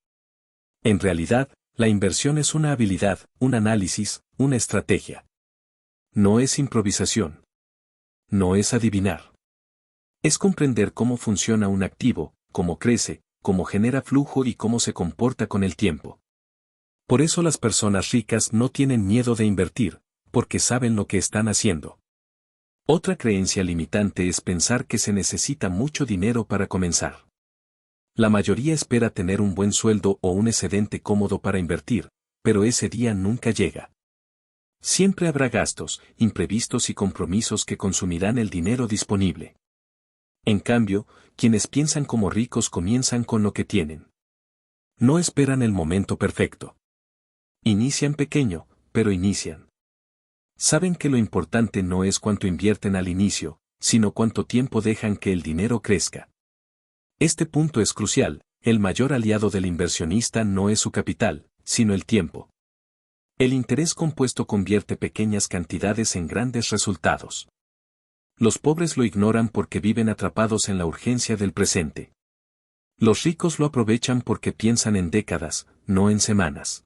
En realidad, la inversión es una habilidad, un análisis, una estrategia. No es improvisación. No es adivinar. Es comprender cómo funciona un activo, cómo crece, cómo genera flujo y cómo se comporta con el tiempo. Por eso las personas ricas no tienen miedo de invertir, porque saben lo que están haciendo. Otra creencia limitante es pensar que se necesita mucho dinero para comenzar. La mayoría espera tener un buen sueldo o un excedente cómodo para invertir, pero ese día nunca llega. Siempre habrá gastos, imprevistos y compromisos que consumirán el dinero disponible. En cambio, quienes piensan como ricos comienzan con lo que tienen. No esperan el momento perfecto. Inician pequeño, pero inician. Saben que lo importante no es cuánto invierten al inicio, sino cuánto tiempo dejan que el dinero crezca. Este punto es crucial: el mayor aliado del inversionista no es su capital, sino el tiempo. El interés compuesto convierte pequeñas cantidades en grandes resultados. Los pobres lo ignoran porque viven atrapados en la urgencia del presente. Los ricos lo aprovechan porque piensan en décadas, no en semanas.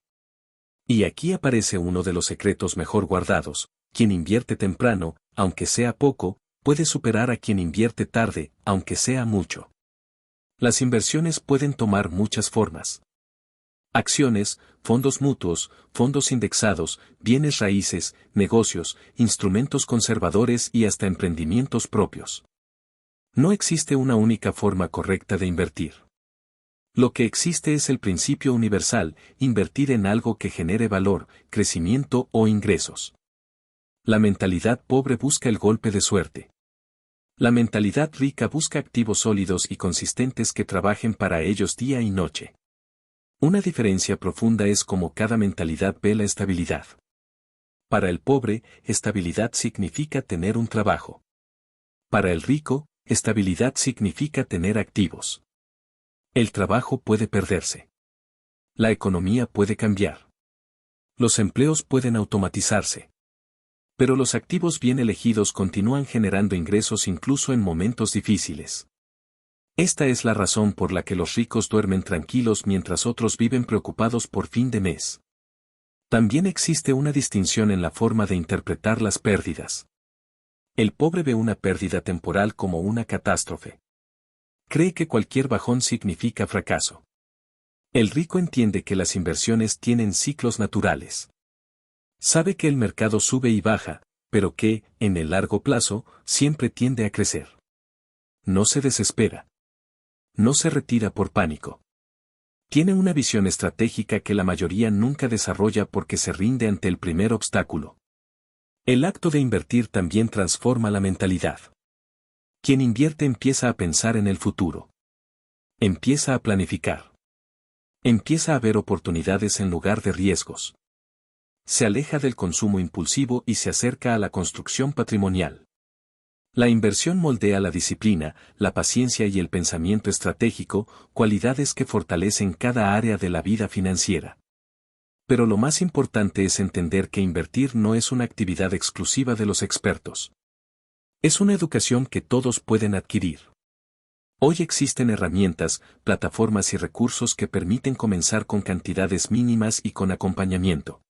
Y aquí aparece uno de los secretos mejor guardados: quien invierte temprano, aunque sea poco, puede superar a quien invierte tarde, aunque sea mucho. Las inversiones pueden tomar muchas formas. Acciones, fondos mutuos, fondos indexados, bienes raíces, negocios, instrumentos conservadores y hasta emprendimientos propios. No existe una única forma correcta de invertir. Lo que existe es el principio universal: invertir en algo que genere valor, crecimiento o ingresos. La mentalidad pobre busca el golpe de suerte. La mentalidad rica busca activos sólidos y consistentes que trabajen para ellos día y noche. Una diferencia profunda es cómo cada mentalidad ve la estabilidad. Para el pobre, estabilidad significa tener un trabajo. Para el rico, estabilidad significa tener activos. El trabajo puede perderse. La economía puede cambiar. Los empleos pueden automatizarse. Pero los activos bien elegidos continúan generando ingresos incluso en momentos difíciles. Esta es la razón por la que los ricos duermen tranquilos mientras otros viven preocupados por fin de mes. También existe una distinción en la forma de interpretar las pérdidas. El pobre ve una pérdida temporal como una catástrofe. Cree que cualquier bajón significa fracaso. El rico entiende que las inversiones tienen ciclos naturales. Sabe que el mercado sube y baja, pero que, en el largo plazo, siempre tiende a crecer. No se desespera. No se retira por pánico. Tiene una visión estratégica que la mayoría nunca desarrolla porque se rinde ante el primer obstáculo. El acto de invertir también transforma la mentalidad. Quien invierte empieza a pensar en el futuro. Empieza a planificar. Empieza a ver oportunidades en lugar de riesgos. Se aleja del consumo impulsivo y se acerca a la construcción patrimonial. La inversión moldea la disciplina, la paciencia y el pensamiento estratégico, cualidades que fortalecen cada área de la vida financiera. Pero lo más importante es entender que invertir no es una actividad exclusiva de los expertos. Es una educación que todos pueden adquirir. Hoy existen herramientas, plataformas y recursos que permiten comenzar con cantidades mínimas y con acompañamiento.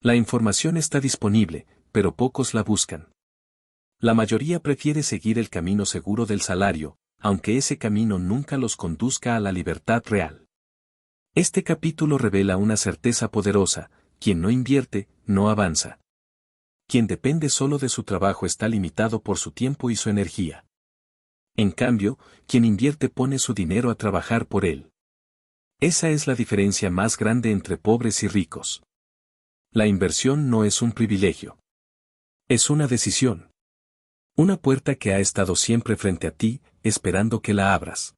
La información está disponible, pero pocos la buscan. La mayoría prefiere seguir el camino seguro del salario, aunque ese camino nunca los conduzca a la libertad real. Este capítulo revela una certeza poderosa: quien no invierte, no avanza. Quien depende solo de su trabajo está limitado por su tiempo y su energía. En cambio, quien invierte pone su dinero a trabajar por él. Esa es la diferencia más grande entre pobres y ricos. La inversión no es un privilegio. Es una decisión. Una puerta que ha estado siempre frente a ti, esperando que la abras.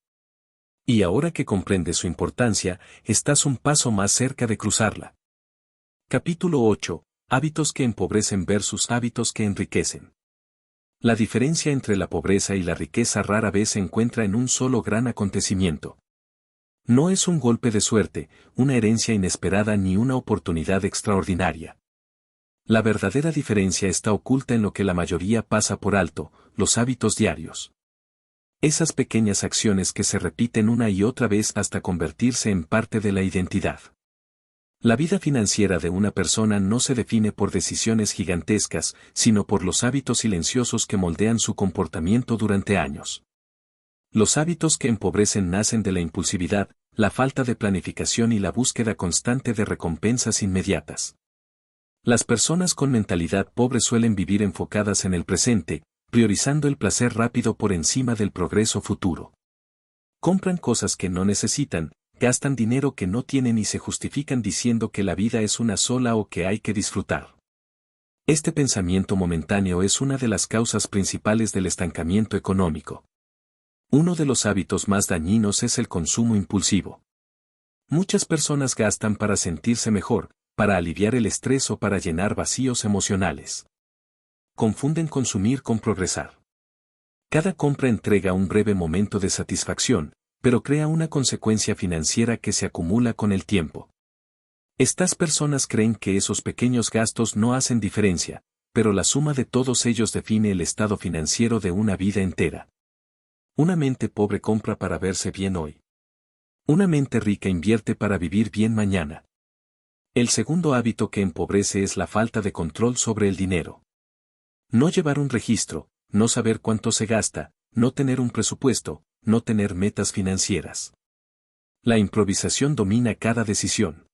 Y ahora que comprendes su importancia, estás un paso más cerca de cruzarla. Capítulo 8. Hábitos que empobrecen versus hábitos que enriquecen. La diferencia entre la pobreza y la riqueza rara vez se encuentra en un solo gran acontecimiento. No es un golpe de suerte, una herencia inesperada ni una oportunidad extraordinaria. La verdadera diferencia está oculta en lo que la mayoría pasa por alto: los hábitos diarios. Esas pequeñas acciones que se repiten una y otra vez hasta convertirse en parte de la identidad. La vida financiera de una persona no se define por decisiones gigantescas, sino por los hábitos silenciosos que moldean su comportamiento durante años. Los hábitos que empobrecen nacen de la impulsividad, la falta de planificación y la búsqueda constante de recompensas inmediatas. Las personas con mentalidad pobre suelen vivir enfocadas en el presente, priorizando el placer rápido por encima del progreso futuro. Compran cosas que no necesitan, gastan dinero que no tienen y se justifican diciendo que la vida es una sola o que hay que disfrutar. Este pensamiento momentáneo es una de las causas principales del estancamiento económico. Uno de los hábitos más dañinos es el consumo impulsivo. Muchas personas gastan para sentirse mejor, para aliviar el estrés o para llenar vacíos emocionales. Confunden consumir con progresar. Cada compra entrega un breve momento de satisfacción, pero crea una consecuencia financiera que se acumula con el tiempo. Estas personas creen que esos pequeños gastos no hacen diferencia, pero la suma de todos ellos define el estado financiero de una vida entera. Una mente pobre compra para verse bien hoy. Una mente rica invierte para vivir bien mañana. El segundo hábito que empobrece es la falta de control sobre el dinero. No llevar un registro, no saber cuánto se gasta, no tener un presupuesto, no tener metas financieras. La improvisación domina cada decisión.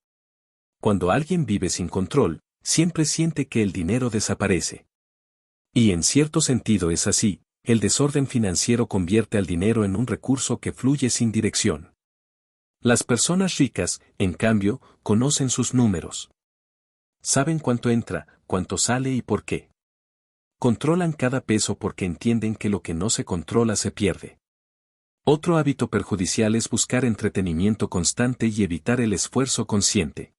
Cuando alguien vive sin control, siempre siente que el dinero desaparece. Y en cierto sentido es así: el desorden financiero convierte al dinero en un recurso que fluye sin dirección. Las personas ricas, en cambio, conocen sus números. Saben cuánto entra, cuánto sale y por qué. Controlan cada peso porque entienden que lo que no se controla se pierde. Otro hábito perjudicial es buscar entretenimiento constante y evitar el esfuerzo consciente.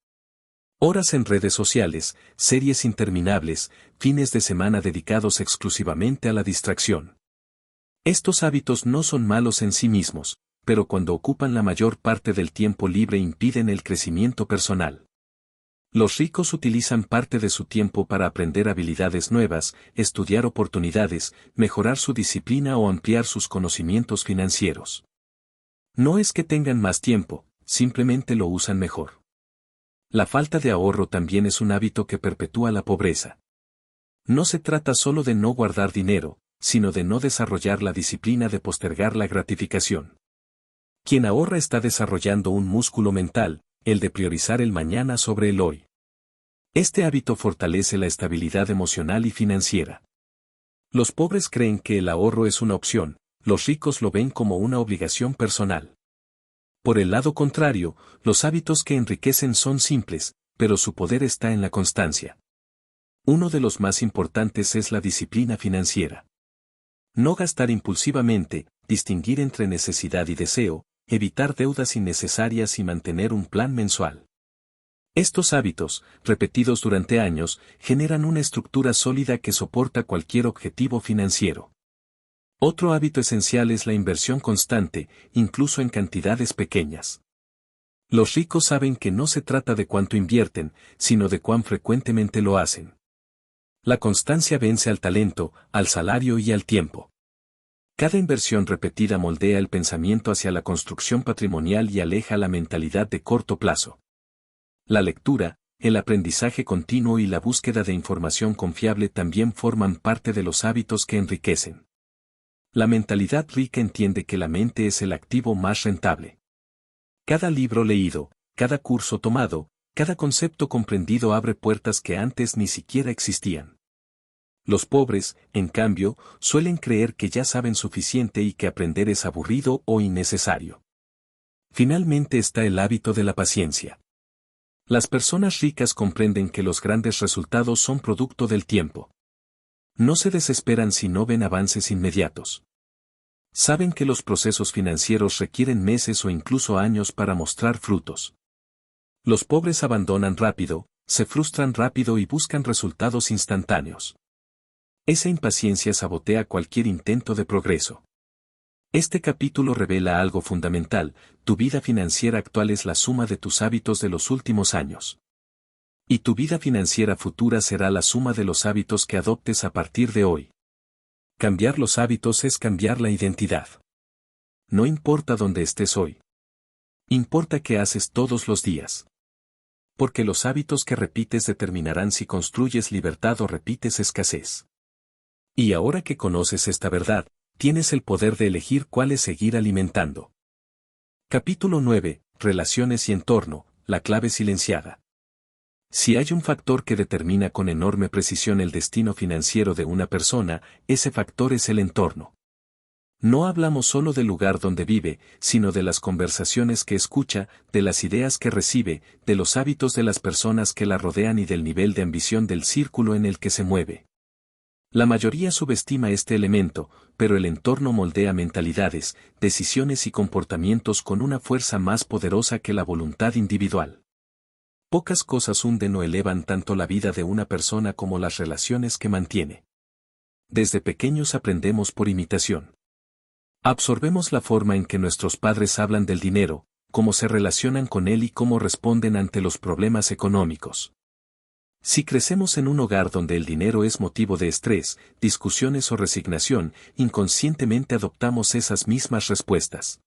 Horas en redes sociales, series interminables, fines de semana dedicados exclusivamente a la distracción. Estos hábitos no son malos en sí mismos, pero cuando ocupan la mayor parte del tiempo libre impiden el crecimiento personal. Los ricos utilizan parte de su tiempo para aprender habilidades nuevas, estudiar oportunidades, mejorar su disciplina o ampliar sus conocimientos financieros. No es que tengan más tiempo, simplemente lo usan mejor. La falta de ahorro también es un hábito que perpetúa la pobreza. No se trata solo de no guardar dinero, sino de no desarrollar la disciplina de postergar la gratificación. Quien ahorra está desarrollando un músculo mental, el de priorizar el mañana sobre el hoy. Este hábito fortalece la estabilidad emocional y financiera. Los pobres creen que el ahorro es una opción, los ricos lo ven como una obligación personal. Por el lado contrario, los hábitos que enriquecen son simples, pero su poder está en la constancia. Uno de los más importantes es la disciplina financiera. No gastar impulsivamente, distinguir entre necesidad y deseo, evitar deudas innecesarias y mantener un plan mensual. Estos hábitos, repetidos durante años, generan una estructura sólida que soporta cualquier objetivo financiero. Otro hábito esencial es la inversión constante, incluso en cantidades pequeñas. Los ricos saben que no se trata de cuánto invierten, sino de cuán frecuentemente lo hacen. La constancia vence al talento, al salario y al tiempo. Cada inversión repetida moldea el pensamiento hacia la construcción patrimonial y aleja la mentalidad de corto plazo. La lectura, el aprendizaje continuo y la búsqueda de información confiable también forman parte de los hábitos que enriquecen. La mentalidad rica entiende que la mente es el activo más rentable. Cada libro leído, cada curso tomado, cada concepto comprendido abre puertas que antes ni siquiera existían. Los pobres, en cambio, suelen creer que ya saben suficiente y que aprender es aburrido o innecesario. Finalmente está el hábito de la paciencia. Las personas ricas comprenden que los grandes resultados son producto del tiempo. No se desesperan si no ven avances inmediatos. Saben que los procesos financieros requieren meses o incluso años para mostrar frutos. Los pobres abandonan rápido, se frustran rápido y buscan resultados instantáneos. Esa impaciencia sabotea cualquier intento de progreso. Este capítulo revela algo fundamental: tu vida financiera actual es la suma de tus hábitos de los últimos años. Y tu vida financiera futura será la suma de los hábitos que adoptes a partir de hoy. Cambiar los hábitos es cambiar la identidad. No importa dónde estés hoy. Importa qué haces todos los días. Porque los hábitos que repites determinarán si construyes libertad o repites escasez. Y ahora que conoces esta verdad, tienes el poder de elegir cuáles seguir alimentando. Capítulo 9. Relaciones y entorno, la clave silenciada. Si hay un factor que determina con enorme precisión el destino financiero de una persona, ese factor es el entorno. No hablamos solo del lugar donde vive, sino de las conversaciones que escucha, de las ideas que recibe, de los hábitos de las personas que la rodean y del nivel de ambición del círculo en el que se mueve. La mayoría subestima este elemento, pero el entorno moldea mentalidades, decisiones y comportamientos con una fuerza más poderosa que la voluntad individual. Pocas cosas hunden o elevan tanto la vida de una persona como las relaciones que mantiene. Desde pequeños aprendemos por imitación. Absorbemos la forma en que nuestros padres hablan del dinero, cómo se relacionan con él y cómo responden ante los problemas económicos. Si crecemos en un hogar donde el dinero es motivo de estrés, discusiones o resignación, inconscientemente adoptamos esas mismas respuestas.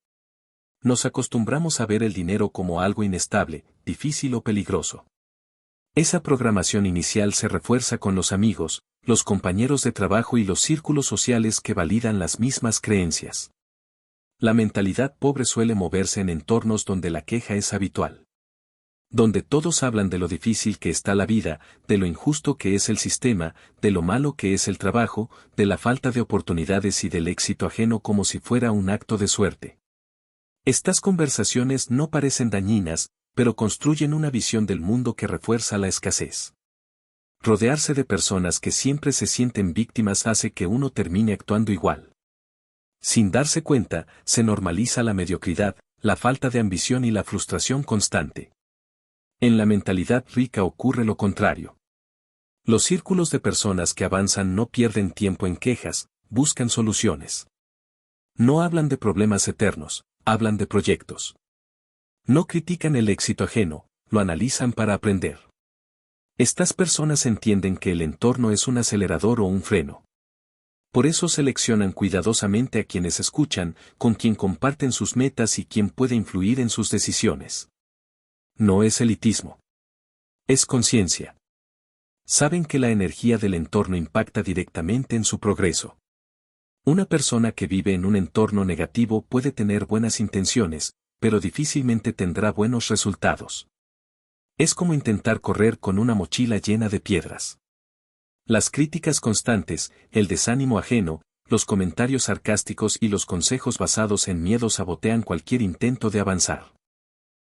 Nos acostumbramos a ver el dinero como algo inestable, difícil o peligroso. Esa programación inicial se refuerza con los amigos, los compañeros de trabajo y los círculos sociales que validan las mismas creencias. La mentalidad pobre suele moverse en entornos donde la queja es habitual. Donde todos hablan de lo difícil que está la vida, de lo injusto que es el sistema, de lo malo que es el trabajo, de la falta de oportunidades y del éxito ajeno como si fuera un acto de suerte. Estas conversaciones no parecen dañinas, pero construyen una visión del mundo que refuerza la escasez. Rodearse de personas que siempre se sienten víctimas hace que uno termine actuando igual. Sin darse cuenta, se normaliza la mediocridad, la falta de ambición y la frustración constante. En la mentalidad rica ocurre lo contrario. Los círculos de personas que avanzan no pierden tiempo en quejas, buscan soluciones. No hablan de problemas eternos, hablan de proyectos. No critican el éxito ajeno, lo analizan para aprender. Estas personas entienden que el entorno es un acelerador o un freno. Por eso seleccionan cuidadosamente a quienes escuchan, con quien comparten sus metas y quien puede influir en sus decisiones. No es elitismo. Es conciencia. Saben que la energía del entorno impacta directamente en su progreso. Una persona que vive en un entorno negativo puede tener buenas intenciones, pero difícilmente tendrá buenos resultados. Es como intentar correr con una mochila llena de piedras. Las críticas constantes, el desánimo ajeno, los comentarios sarcásticos y los consejos basados en miedo sabotean cualquier intento de avanzar.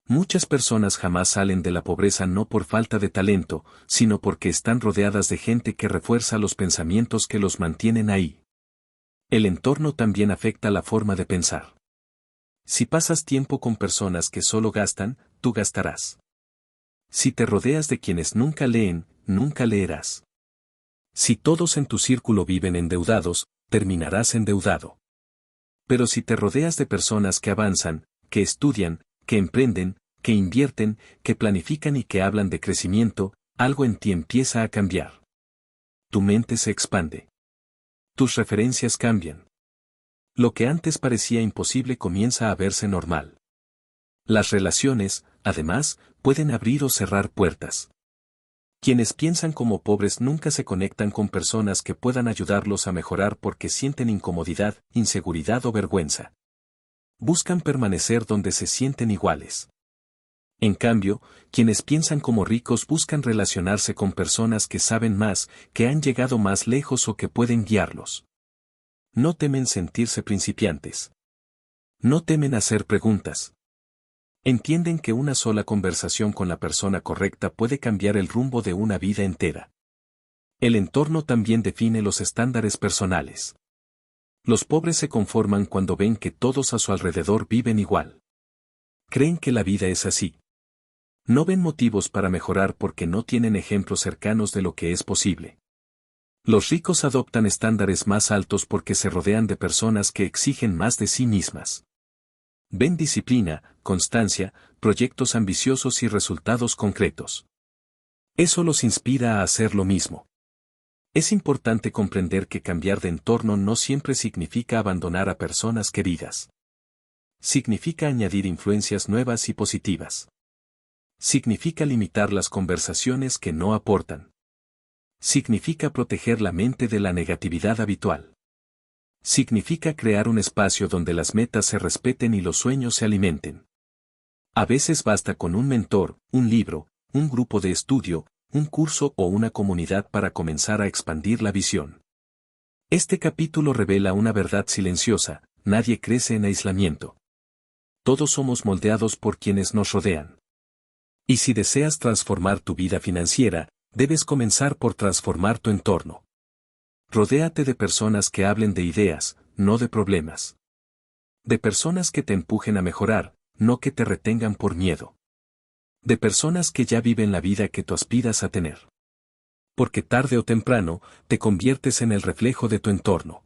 Muchas personas jamás salen de la pobreza no por falta de talento, sino porque están rodeadas de gente que refuerza los pensamientos que los mantienen ahí. El entorno también afecta la forma de pensar. Si pasas tiempo con personas que solo gastan, tú gastarás. Si te rodeas de quienes nunca leen, nunca leerás. Si todos en tu círculo viven endeudados, terminarás endeudado. Pero si te rodeas de personas que avanzan, que estudian, que emprenden, que invierten, que planifican y que hablan de crecimiento, algo en ti empieza a cambiar. Tu mente se expande. Tus referencias cambian. Lo que antes parecía imposible comienza a verse normal. Las relaciones, además, pueden abrir o cerrar puertas. Quienes piensan como pobres nunca se conectan con personas que puedan ayudarlos a mejorar porque sienten incomodidad, inseguridad o vergüenza. Buscan permanecer donde se sienten iguales. En cambio, quienes piensan como ricos buscan relacionarse con personas que saben más, que han llegado más lejos o que pueden guiarlos. No temen sentirse principiantes. No temen hacer preguntas. Entienden que una sola conversación con la persona correcta puede cambiar el rumbo de una vida entera. El entorno también define los estándares personales. Los pobres se conforman cuando ven que todos a su alrededor viven igual. Creen que la vida es así. No ven motivos para mejorar porque no tienen ejemplos cercanos de lo que es posible. Los ricos adoptan estándares más altos porque se rodean de personas que exigen más de sí mismas. Ven disciplina, constancia, proyectos ambiciosos y resultados concretos. Eso los inspira a hacer lo mismo. Es importante comprender que cambiar de entorno no siempre significa abandonar a personas queridas. Significa añadir influencias nuevas y positivas. Significa limitar las conversaciones que no aportan. Significa proteger la mente de la negatividad habitual. Significa crear un espacio donde las metas se respeten y los sueños se alimenten. A veces basta con un mentor, un libro, un grupo de estudio, un curso o una comunidad para comenzar a expandir la visión. Este capítulo revela una verdad silenciosa: nadie crece en aislamiento. Todos somos moldeados por quienes nos rodean. Y si deseas transformar tu vida financiera, debes comenzar por transformar tu entorno. Rodéate de personas que hablen de ideas, no de problemas. De personas que te empujen a mejorar, no que te retengan por miedo. De personas que ya viven la vida que tú aspiras a tener. Porque tarde o temprano, te conviertes en el reflejo de tu entorno.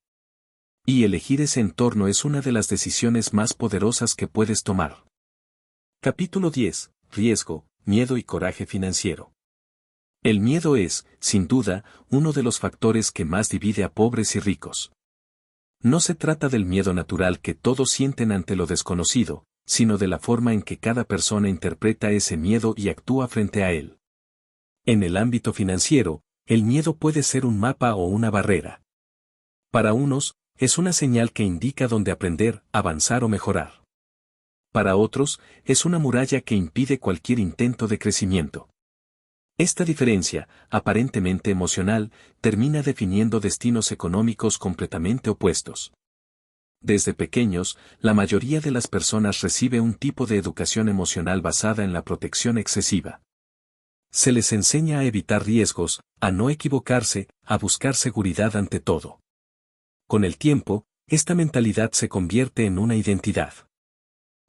Y elegir ese entorno es una de las decisiones más poderosas que puedes tomar. Capítulo 10. Riesgo, miedo y coraje financiero. El miedo es, sin duda, uno de los factores que más divide a pobres y ricos. No se trata del miedo natural que todos sienten ante lo desconocido, sino de la forma en que cada persona interpreta ese miedo y actúa frente a él. En el ámbito financiero, el miedo puede ser un mapa o una barrera. Para unos, es una señal que indica dónde aprender, avanzar o mejorar. Para otros, es una muralla que impide cualquier intento de crecimiento. Esta diferencia, aparentemente emocional, termina definiendo destinos económicos completamente opuestos. Desde pequeños, la mayoría de las personas recibe un tipo de educación emocional basada en la protección excesiva. Se les enseña a evitar riesgos, a no equivocarse, a buscar seguridad ante todo. Con el tiempo, esta mentalidad se convierte en una identidad.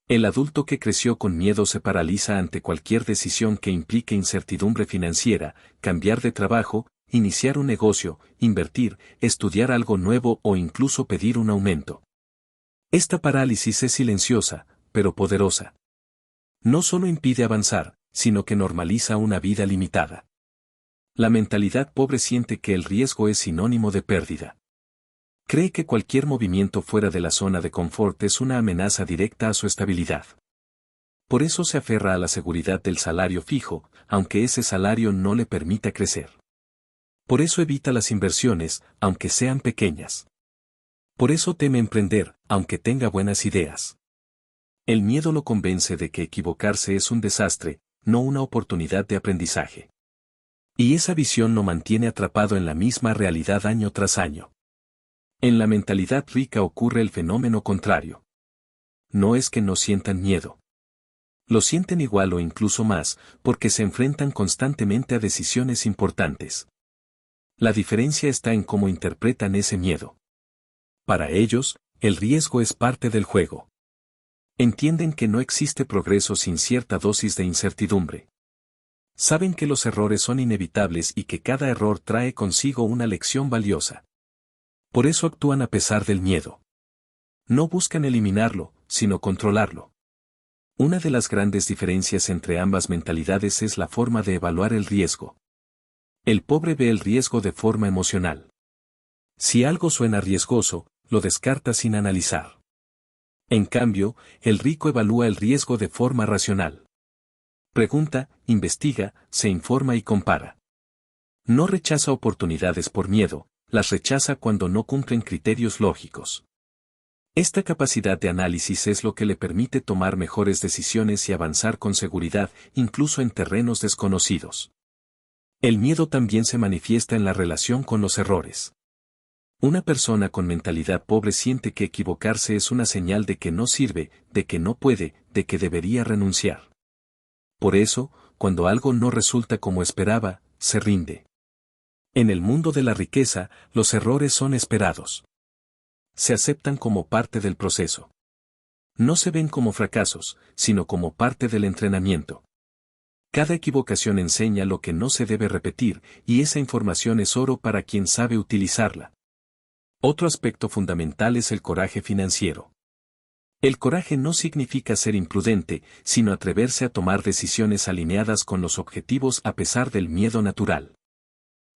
El adulto que creció con miedo se paraliza ante cualquier decisión que implique incertidumbre financiera, cambiar de trabajo, iniciar un negocio, invertir, estudiar algo nuevo o incluso pedir un aumento. Esta parálisis es silenciosa, pero poderosa. No solo impide avanzar, sino que normaliza una vida limitada. La mentalidad pobre siente que el riesgo es sinónimo de pérdida. Cree que cualquier movimiento fuera de la zona de confort es una amenaza directa a su estabilidad. Por eso se aferra a la seguridad del salario fijo, aunque ese salario no le permita crecer. Por eso evita las inversiones, aunque sean pequeñas. Por eso teme emprender, aunque tenga buenas ideas. El miedo lo convence de que equivocarse es un desastre, no una oportunidad de aprendizaje. Y esa visión lo mantiene atrapado en la misma realidad año tras año. En la mentalidad rica ocurre el fenómeno contrario. No es que no sientan miedo. Lo sienten igual o incluso más, porque se enfrentan constantemente a decisiones importantes. La diferencia está en cómo interpretan ese miedo. Para ellos, el riesgo es parte del juego. Entienden que no existe progreso sin cierta dosis de incertidumbre. Saben que los errores son inevitables y que cada error trae consigo una lección valiosa. Por eso actúan a pesar del miedo. No buscan eliminarlo, sino controlarlo. Una de las grandes diferencias entre ambas mentalidades es la forma de evaluar el riesgo. El pobre ve el riesgo de forma emocional. Si algo suena riesgoso, lo descarta sin analizar. En cambio, el rico evalúa el riesgo de forma racional. Pregunta, investiga, se informa y compara. No rechaza oportunidades por miedo, las rechaza cuando no cumplen criterios lógicos. Esta capacidad de análisis es lo que le permite tomar mejores decisiones y avanzar con seguridad, incluso en terrenos desconocidos. El miedo también se manifiesta en la relación con los errores. Una persona con mentalidad pobre siente que equivocarse es una señal de que no sirve, de que no puede, de que debería renunciar. Por eso, cuando algo no resulta como esperaba, se rinde. En el mundo de la riqueza, los errores son esperados. Se aceptan como parte del proceso. No se ven como fracasos, sino como parte del entrenamiento. Cada equivocación enseña lo que no se debe repetir, y esa información es oro para quien sabe utilizarla. Otro aspecto fundamental es el coraje financiero. El coraje no significa ser imprudente, sino atreverse a tomar decisiones alineadas con los objetivos a pesar del miedo natural.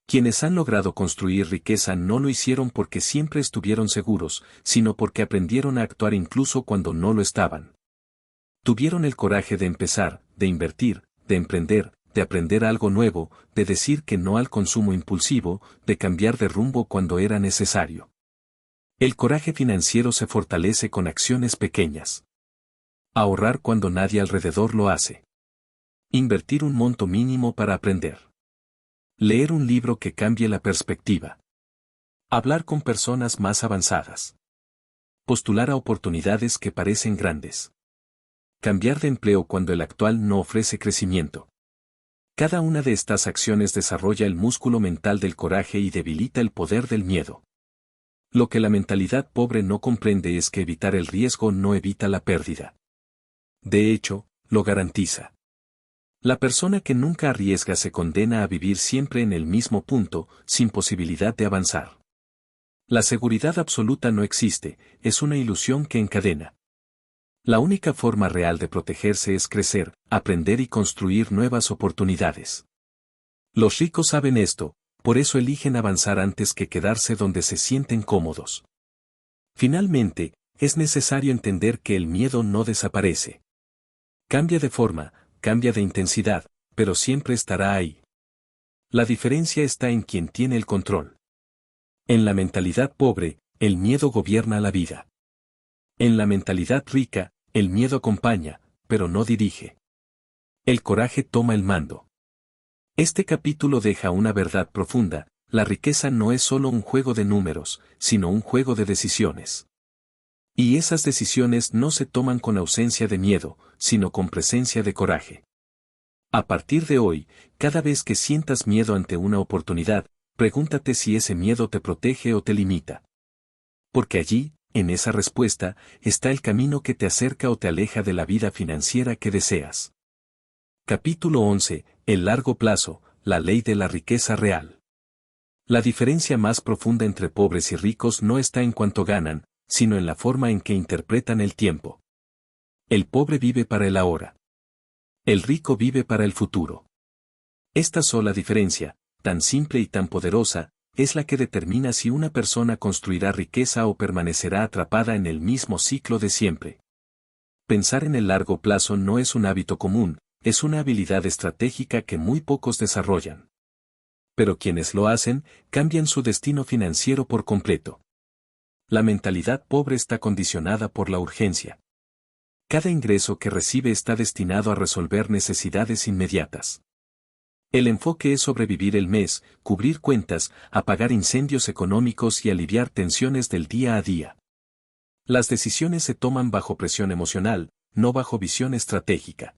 Quienes han logrado construir riqueza no lo hicieron porque siempre estuvieron seguros, sino porque aprendieron a actuar incluso cuando no lo estaban. Tuvieron el coraje de empezar, de invertir, de emprender, de aprender algo nuevo, de decir que no al consumo impulsivo, de cambiar de rumbo cuando era necesario. El coraje financiero se fortalece con acciones pequeñas. Ahorrar cuando nadie alrededor lo hace. Invertir un monto mínimo para aprender. Leer un libro que cambie la perspectiva. Hablar con personas más avanzadas. Postular a oportunidades que parecen grandes. Cambiar de empleo cuando el actual no ofrece crecimiento. Cada una de estas acciones desarrolla el músculo mental del coraje y debilita el poder del miedo. Lo que la mentalidad pobre no comprende es que evitar el riesgo no evita la pérdida. De hecho, lo garantiza. La persona que nunca arriesga se condena a vivir siempre en el mismo punto, sin posibilidad de avanzar. La seguridad absoluta no existe, es una ilusión que encadena. La única forma real de protegerse es crecer, aprender y construir nuevas oportunidades. Los ricos saben esto, por eso eligen avanzar antes que quedarse donde se sienten cómodos. Finalmente, es necesario entender que el miedo no desaparece. Cambia de forma, cambia de intensidad, pero siempre estará ahí. La diferencia está en quien tiene el control. En la mentalidad pobre, el miedo gobierna la vida. En la mentalidad rica, el miedo acompaña, pero no dirige. El coraje toma el mando. Este capítulo deja una verdad profunda: la riqueza no es solo un juego de números, sino un juego de decisiones. Y esas decisiones no se toman con ausencia de miedo, sino con presencia de coraje. A partir de hoy, cada vez que sientas miedo ante una oportunidad, pregúntate si ese miedo te protege o te limita. Porque allí, en esa respuesta, está el camino que te acerca o te aleja de la vida financiera que deseas. Capítulo 11. El largo plazo, la ley de la riqueza real. La diferencia más profunda entre pobres y ricos no está en cuánto ganan, sino en la forma en que interpretan el tiempo. El pobre vive para el ahora. El rico vive para el futuro. Esta sola diferencia, tan simple y tan poderosa, es la que determina si una persona construirá riqueza o permanecerá atrapada en el mismo ciclo de siempre. Pensar en el largo plazo no es un hábito común, es una habilidad estratégica que muy pocos desarrollan. Pero quienes lo hacen, cambian su destino financiero por completo. La mentalidad pobre está condicionada por la urgencia. Cada ingreso que recibe está destinado a resolver necesidades inmediatas. El enfoque es sobrevivir el mes, cubrir cuentas, apagar incendios económicos y aliviar tensiones del día a día. Las decisiones se toman bajo presión emocional, no bajo visión estratégica.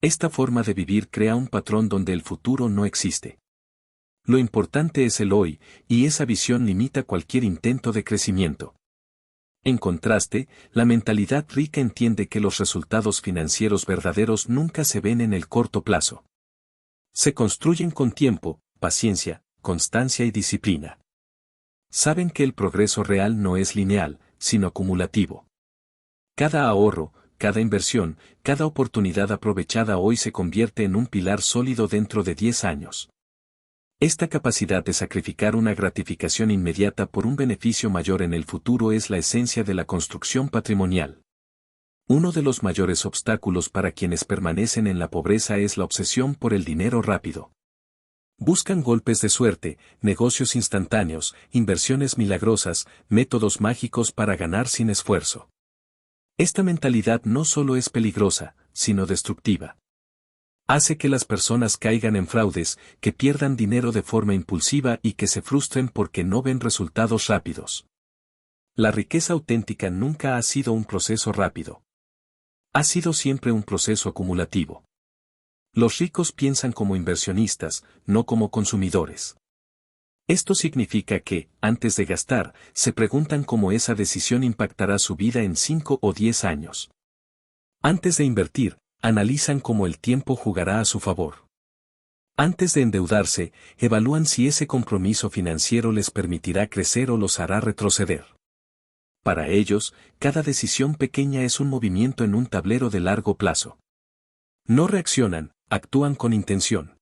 Esta forma de vivir crea un patrón donde el futuro no existe. Lo importante es el hoy, y esa visión limita cualquier intento de crecimiento. En contraste, la mentalidad rica entiende que los resultados financieros verdaderos nunca se ven en el corto plazo. Se construyen con tiempo, paciencia, constancia y disciplina. Saben que el progreso real no es lineal, sino acumulativo. Cada ahorro, cada inversión, cada oportunidad aprovechada hoy se convierte en un pilar sólido dentro de 10 años. Esta capacidad de sacrificar una gratificación inmediata por un beneficio mayor en el futuro es la esencia de la construcción patrimonial. Uno de los mayores obstáculos para quienes permanecen en la pobreza es la obsesión por el dinero rápido. Buscan golpes de suerte, negocios instantáneos, inversiones milagrosas, métodos mágicos para ganar sin esfuerzo. Esta mentalidad no solo es peligrosa, sino destructiva. Hace que las personas caigan en fraudes, que pierdan dinero de forma impulsiva y que se frustren porque no ven resultados rápidos. La riqueza auténtica nunca ha sido un proceso rápido. Ha sido siempre un proceso acumulativo. Los ricos piensan como inversionistas, no como consumidores. Esto significa que, antes de gastar, se preguntan cómo esa decisión impactará su vida en 5 o 10 años. Antes de invertir, analizan cómo el tiempo jugará a su favor. Antes de endeudarse, evalúan si ese compromiso financiero les permitirá crecer o los hará retroceder. Para ellos, cada decisión pequeña es un movimiento en un tablero de largo plazo. No reaccionan, actúan con intención.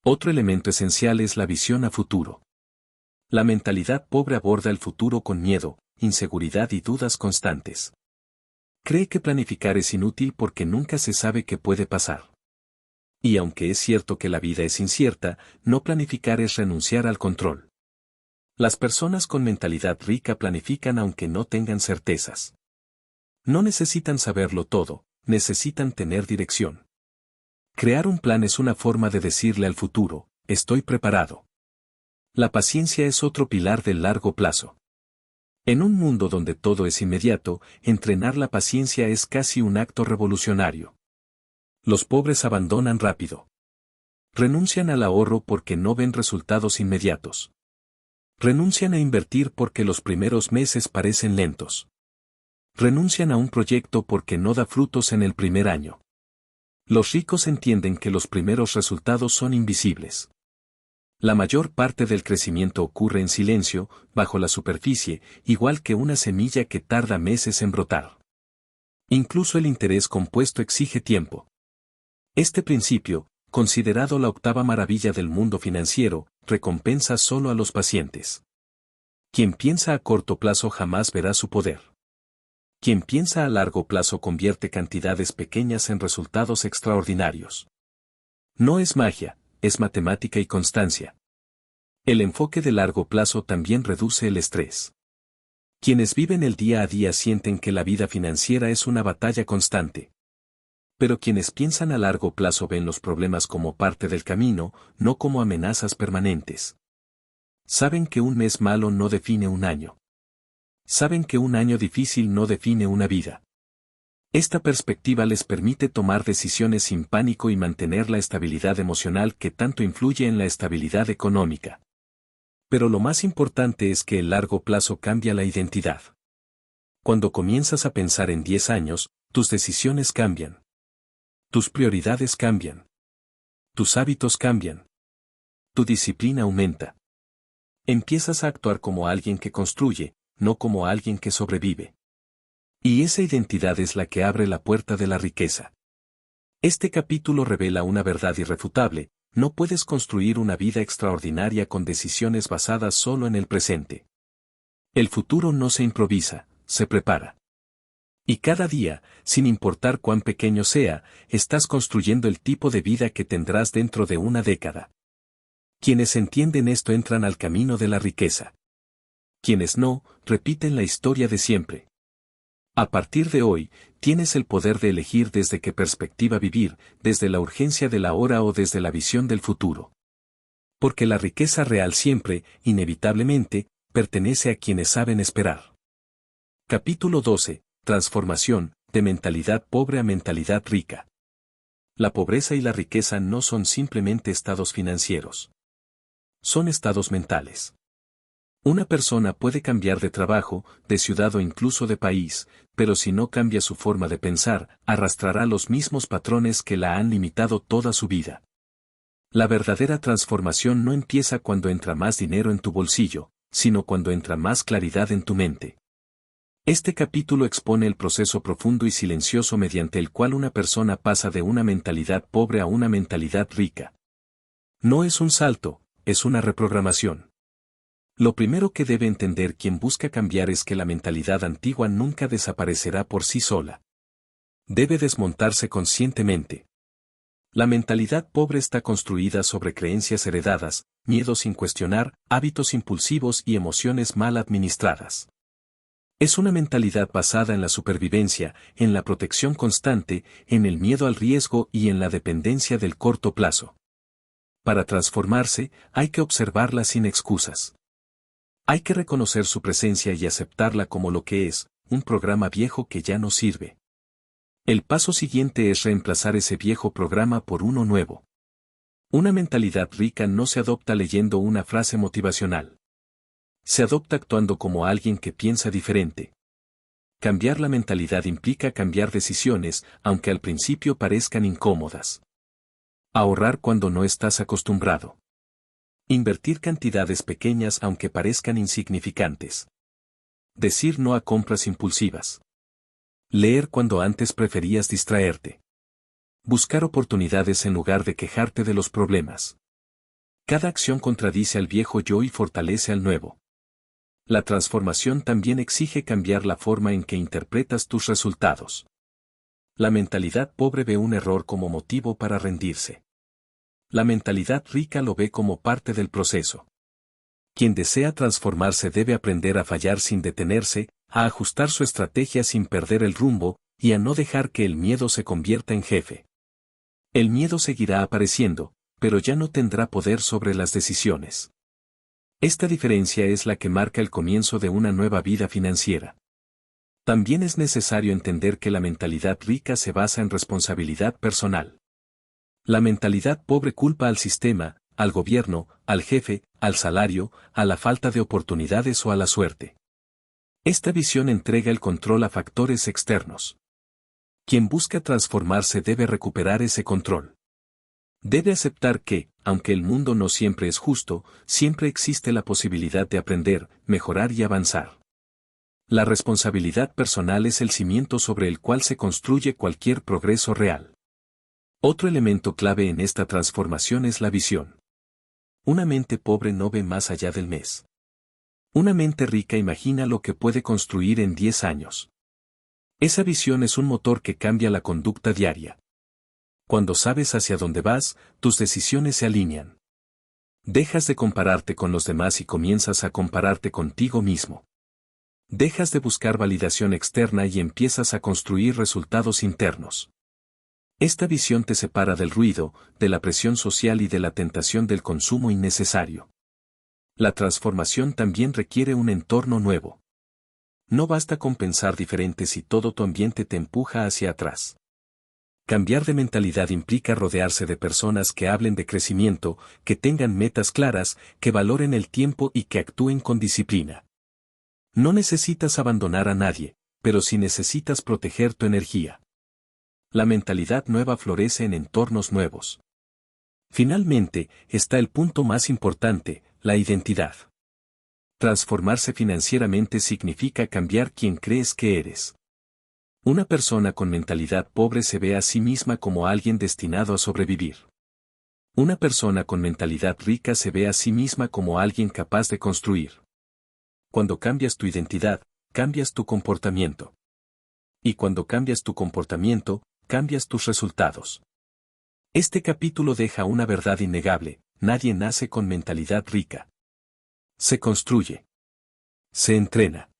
Otro elemento esencial es la visión a futuro. La mentalidad pobre aborda el futuro con miedo, inseguridad y dudas constantes. Cree que planificar es inútil porque nunca se sabe qué puede pasar. Y aunque es cierto que la vida es incierta, no planificar es renunciar al control. Las personas con mentalidad rica planifican aunque no tengan certezas. No necesitan saberlo todo, necesitan tener dirección. Crear un plan es una forma de decirle al futuro, estoy preparado. La paciencia es otro pilar del largo plazo. En un mundo donde todo es inmediato, entrenar la paciencia es casi un acto revolucionario. Los pobres abandonan rápido. Renuncian al ahorro porque no ven resultados inmediatos. Renuncian a invertir porque los primeros meses parecen lentos. Renuncian a un proyecto porque no da frutos en el primer año. Los ricos entienden que los primeros resultados son invisibles. La mayor parte del crecimiento ocurre en silencio, bajo la superficie, igual que una semilla que tarda meses en brotar. Incluso el interés compuesto exige tiempo. Este principio, considerado la octava maravilla del mundo financiero, recompensa solo a los pacientes. Quien piensa a corto plazo jamás verá su poder. Quien piensa a largo plazo convierte cantidades pequeñas en resultados extraordinarios. No es magia, es matemática y constancia. El enfoque de largo plazo también reduce el estrés. Quienes viven el día a día sienten que la vida financiera es una batalla constante. Pero quienes piensan a largo plazo ven los problemas como parte del camino, no como amenazas permanentes. Saben que un mes malo no define un año. Saben que un año difícil no define una vida. Esta perspectiva les permite tomar decisiones sin pánico y mantener la estabilidad emocional que tanto influye en la estabilidad económica. Pero lo más importante es que el largo plazo cambia la identidad. Cuando comienzas a pensar en 10 años, tus decisiones cambian. Tus prioridades cambian. Tus hábitos cambian. Tu disciplina aumenta. Empiezas a actuar como alguien que construye, no como alguien que sobrevive. Y esa identidad es la que abre la puerta de la riqueza. Este capítulo revela una verdad irrefutable: no puedes construir una vida extraordinaria con decisiones basadas solo en el presente. El futuro no se improvisa, se prepara. Y cada día, sin importar cuán pequeño sea, estás construyendo el tipo de vida que tendrás dentro de una década. Quienes entienden esto entran al camino de la riqueza. Quienes no, repiten la historia de siempre. A partir de hoy, tienes el poder de elegir desde qué perspectiva vivir, desde la urgencia del ahora o desde la visión del futuro. Porque la riqueza real siempre, inevitablemente, pertenece a quienes saben esperar. Capítulo 12. Transformación, de mentalidad pobre a mentalidad rica. La pobreza y la riqueza no son simplemente estados financieros. Son estados mentales. Una persona puede cambiar de trabajo, de ciudad o incluso de país, pero si no cambia su forma de pensar, arrastrará los mismos patrones que la han limitado toda su vida. La verdadera transformación no empieza cuando entra más dinero en tu bolsillo, sino cuando entra más claridad en tu mente. Este capítulo expone el proceso profundo y silencioso mediante el cual una persona pasa de una mentalidad pobre a una mentalidad rica. No es un salto, es una reprogramación. Lo primero que debe entender quien busca cambiar es que la mentalidad antigua nunca desaparecerá por sí sola. Debe desmontarse conscientemente. La mentalidad pobre está construida sobre creencias heredadas, miedos sin cuestionar, hábitos impulsivos y emociones mal administradas. Es una mentalidad basada en la supervivencia, en la protección constante, en el miedo al riesgo y en la dependencia del corto plazo. Para transformarse, hay que observarla sin excusas. Hay que reconocer su presencia y aceptarla como lo que es, un programa viejo que ya no sirve. El paso siguiente es reemplazar ese viejo programa por uno nuevo. Una mentalidad rica no se adopta leyendo una frase motivacional. Se adopta actuando como alguien que piensa diferente. Cambiar la mentalidad implica cambiar decisiones, aunque al principio parezcan incómodas. Ahorrar cuando no estás acostumbrado. Invertir cantidades pequeñas aunque parezcan insignificantes. Decir no a compras impulsivas. Leer cuando antes preferías distraerte. Buscar oportunidades en lugar de quejarte de los problemas. Cada acción contradice al viejo yo y fortalece al nuevo. La transformación también exige cambiar la forma en que interpretas tus resultados. La mentalidad pobre ve un error como motivo para rendirse. La mentalidad rica lo ve como parte del proceso. Quien desea transformarse debe aprender a fallar sin detenerse, a ajustar su estrategia sin perder el rumbo, y a no dejar que el miedo se convierta en jefe. El miedo seguirá apareciendo, pero ya no tendrá poder sobre las decisiones. Esta diferencia es la que marca el comienzo de una nueva vida financiera. También es necesario entender que la mentalidad rica se basa en responsabilidad personal. La mentalidad pobre culpa al sistema, al gobierno, al jefe, al salario, a la falta de oportunidades o a la suerte. Esta visión entrega el control a factores externos. Quien busca transformarse debe recuperar ese control. Debe aceptar que, aunque el mundo no siempre es justo, siempre existe la posibilidad de aprender, mejorar y avanzar. La responsabilidad personal es el cimiento sobre el cual se construye cualquier progreso real. Otro elemento clave en esta transformación es la visión. Una mente pobre no ve más allá del mes. Una mente rica imagina lo que puede construir en 10 años. Esa visión es un motor que cambia la conducta diaria. Cuando sabes hacia dónde vas, tus decisiones se alinean. Dejas de compararte con los demás y comienzas a compararte contigo mismo. Dejas de buscar validación externa y empiezas a construir resultados internos. Esta visión te separa del ruido, de la presión social y de la tentación del consumo innecesario. La transformación también requiere un entorno nuevo. No basta con pensar diferente si todo tu ambiente te empuja hacia atrás. Cambiar de mentalidad implica rodearse de personas que hablen de crecimiento, que tengan metas claras, que valoren el tiempo y que actúen con disciplina. No necesitas abandonar a nadie, pero sí necesitas proteger tu energía. La mentalidad nueva florece en entornos nuevos. Finalmente, está el punto más importante, la identidad. Transformarse financieramente significa cambiar quién crees que eres. Una persona con mentalidad pobre se ve a sí misma como alguien destinado a sobrevivir. Una persona con mentalidad rica se ve a sí misma como alguien capaz de construir. Cuando cambias tu identidad, cambias tu comportamiento. Y cuando cambias tu comportamiento, cambias tus resultados. Este capítulo deja una verdad innegable: nadie nace con mentalidad rica. Se construye. Se entrena.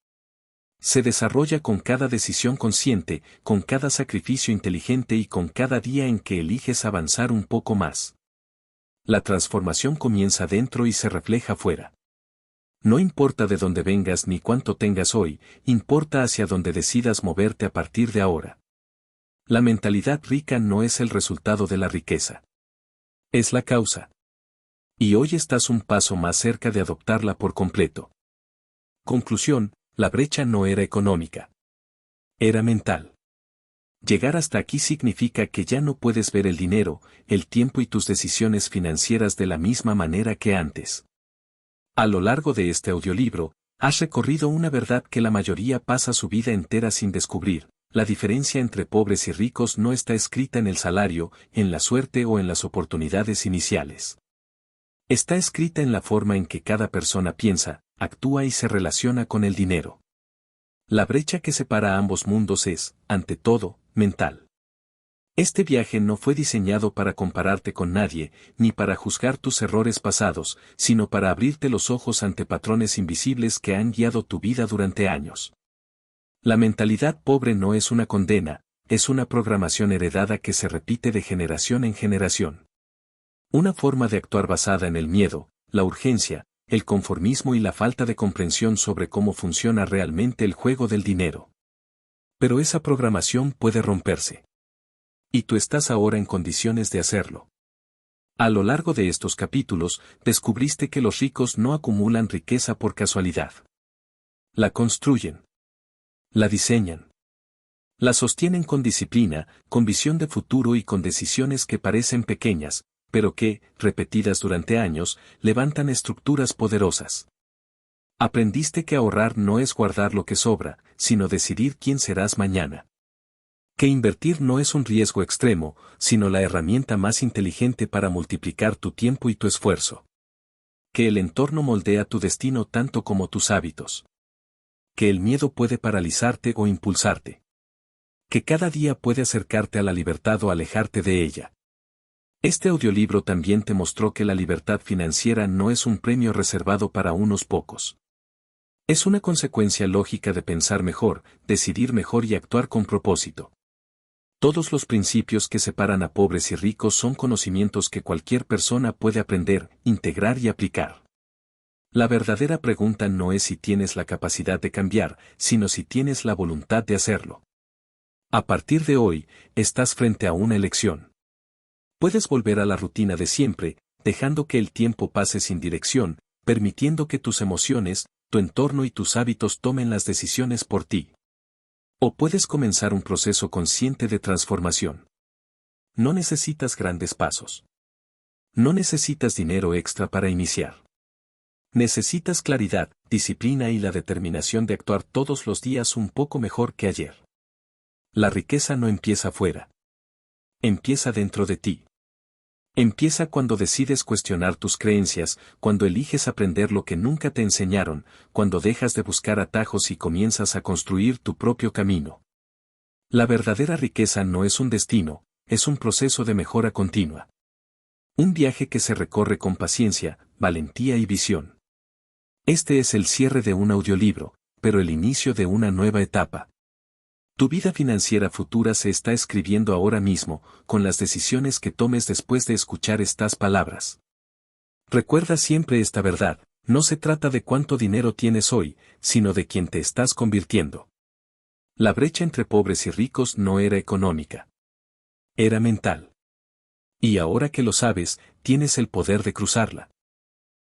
Se desarrolla con cada decisión consciente, con cada sacrificio inteligente y con cada día en que eliges avanzar un poco más. La transformación comienza dentro y se refleja fuera. No importa de dónde vengas ni cuánto tengas hoy, importa hacia dónde decidas moverte a partir de ahora. La mentalidad rica no es el resultado de la riqueza. Es la causa. Y hoy estás un paso más cerca de adoptarla por completo. Conclusión: la brecha no era económica. Era mental. Llegar hasta aquí significa que ya no puedes ver el dinero, el tiempo y tus decisiones financieras de la misma manera que antes. A lo largo de este audiolibro, has recorrido una verdad que la mayoría pasa su vida entera sin descubrir: la diferencia entre pobres y ricos no está escrita en el salario, en la suerte o en las oportunidades iniciales. Está escrita en la forma en que cada persona piensa, actúa y se relaciona con el dinero. La brecha que separa ambos mundos es, ante todo, mental. Este viaje no fue diseñado para compararte con nadie, ni para juzgar tus errores pasados, sino para abrirte los ojos ante patrones invisibles que han guiado tu vida durante años. La mentalidad pobre no es una condena, es una programación heredada que se repite de generación en generación. Una forma de actuar basada en el miedo, la urgencia, el conformismo y la falta de comprensión sobre cómo funciona realmente el juego del dinero. Pero esa programación puede romperse. Y tú estás ahora en condiciones de hacerlo. A lo largo de estos capítulos, descubriste que los ricos no acumulan riqueza por casualidad. La construyen. La diseñan. La sostienen con disciplina, con visión de futuro y con decisiones que parecen pequeñas, pero que, repetidas durante años, levantan estructuras poderosas. Aprendiste que ahorrar no es guardar lo que sobra, sino decidir quién serás mañana. Que invertir no es un riesgo extremo, sino la herramienta más inteligente para multiplicar tu tiempo y tu esfuerzo. Que el entorno moldea tu destino tanto como tus hábitos. Que el miedo puede paralizarte o impulsarte. Que cada día puede acercarte a la libertad o alejarte de ella. Este audiolibro también te mostró que la libertad financiera no es un premio reservado para unos pocos. Es una consecuencia lógica de pensar mejor, decidir mejor y actuar con propósito. Todos los principios que separan a pobres y ricos son conocimientos que cualquier persona puede aprender, integrar y aplicar. La verdadera pregunta no es si tienes la capacidad de cambiar, sino si tienes la voluntad de hacerlo. A partir de hoy, estás frente a una elección. Puedes volver a la rutina de siempre, dejando que el tiempo pase sin dirección, permitiendo que tus emociones, tu entorno y tus hábitos tomen las decisiones por ti. O puedes comenzar un proceso consciente de transformación. No necesitas grandes pasos. No necesitas dinero extra para iniciar. Necesitas claridad, disciplina y la determinación de actuar todos los días un poco mejor que ayer. La riqueza no empieza fuera. Empieza dentro de ti. Empieza cuando decides cuestionar tus creencias, cuando eliges aprender lo que nunca te enseñaron, cuando dejas de buscar atajos y comienzas a construir tu propio camino. La verdadera riqueza no es un destino, es un proceso de mejora continua. Un viaje que se recorre con paciencia, valentía y visión. Este es el cierre de un audiolibro, pero el inicio de una nueva etapa. Tu vida financiera futura se está escribiendo ahora mismo, con las decisiones que tomes después de escuchar estas palabras. Recuerda siempre esta verdad: No se trata de cuánto dinero tienes hoy, sino de quién te estás convirtiendo. La brecha entre pobres y ricos no era económica. Era mental. Y ahora que lo sabes, tienes el poder de cruzarla.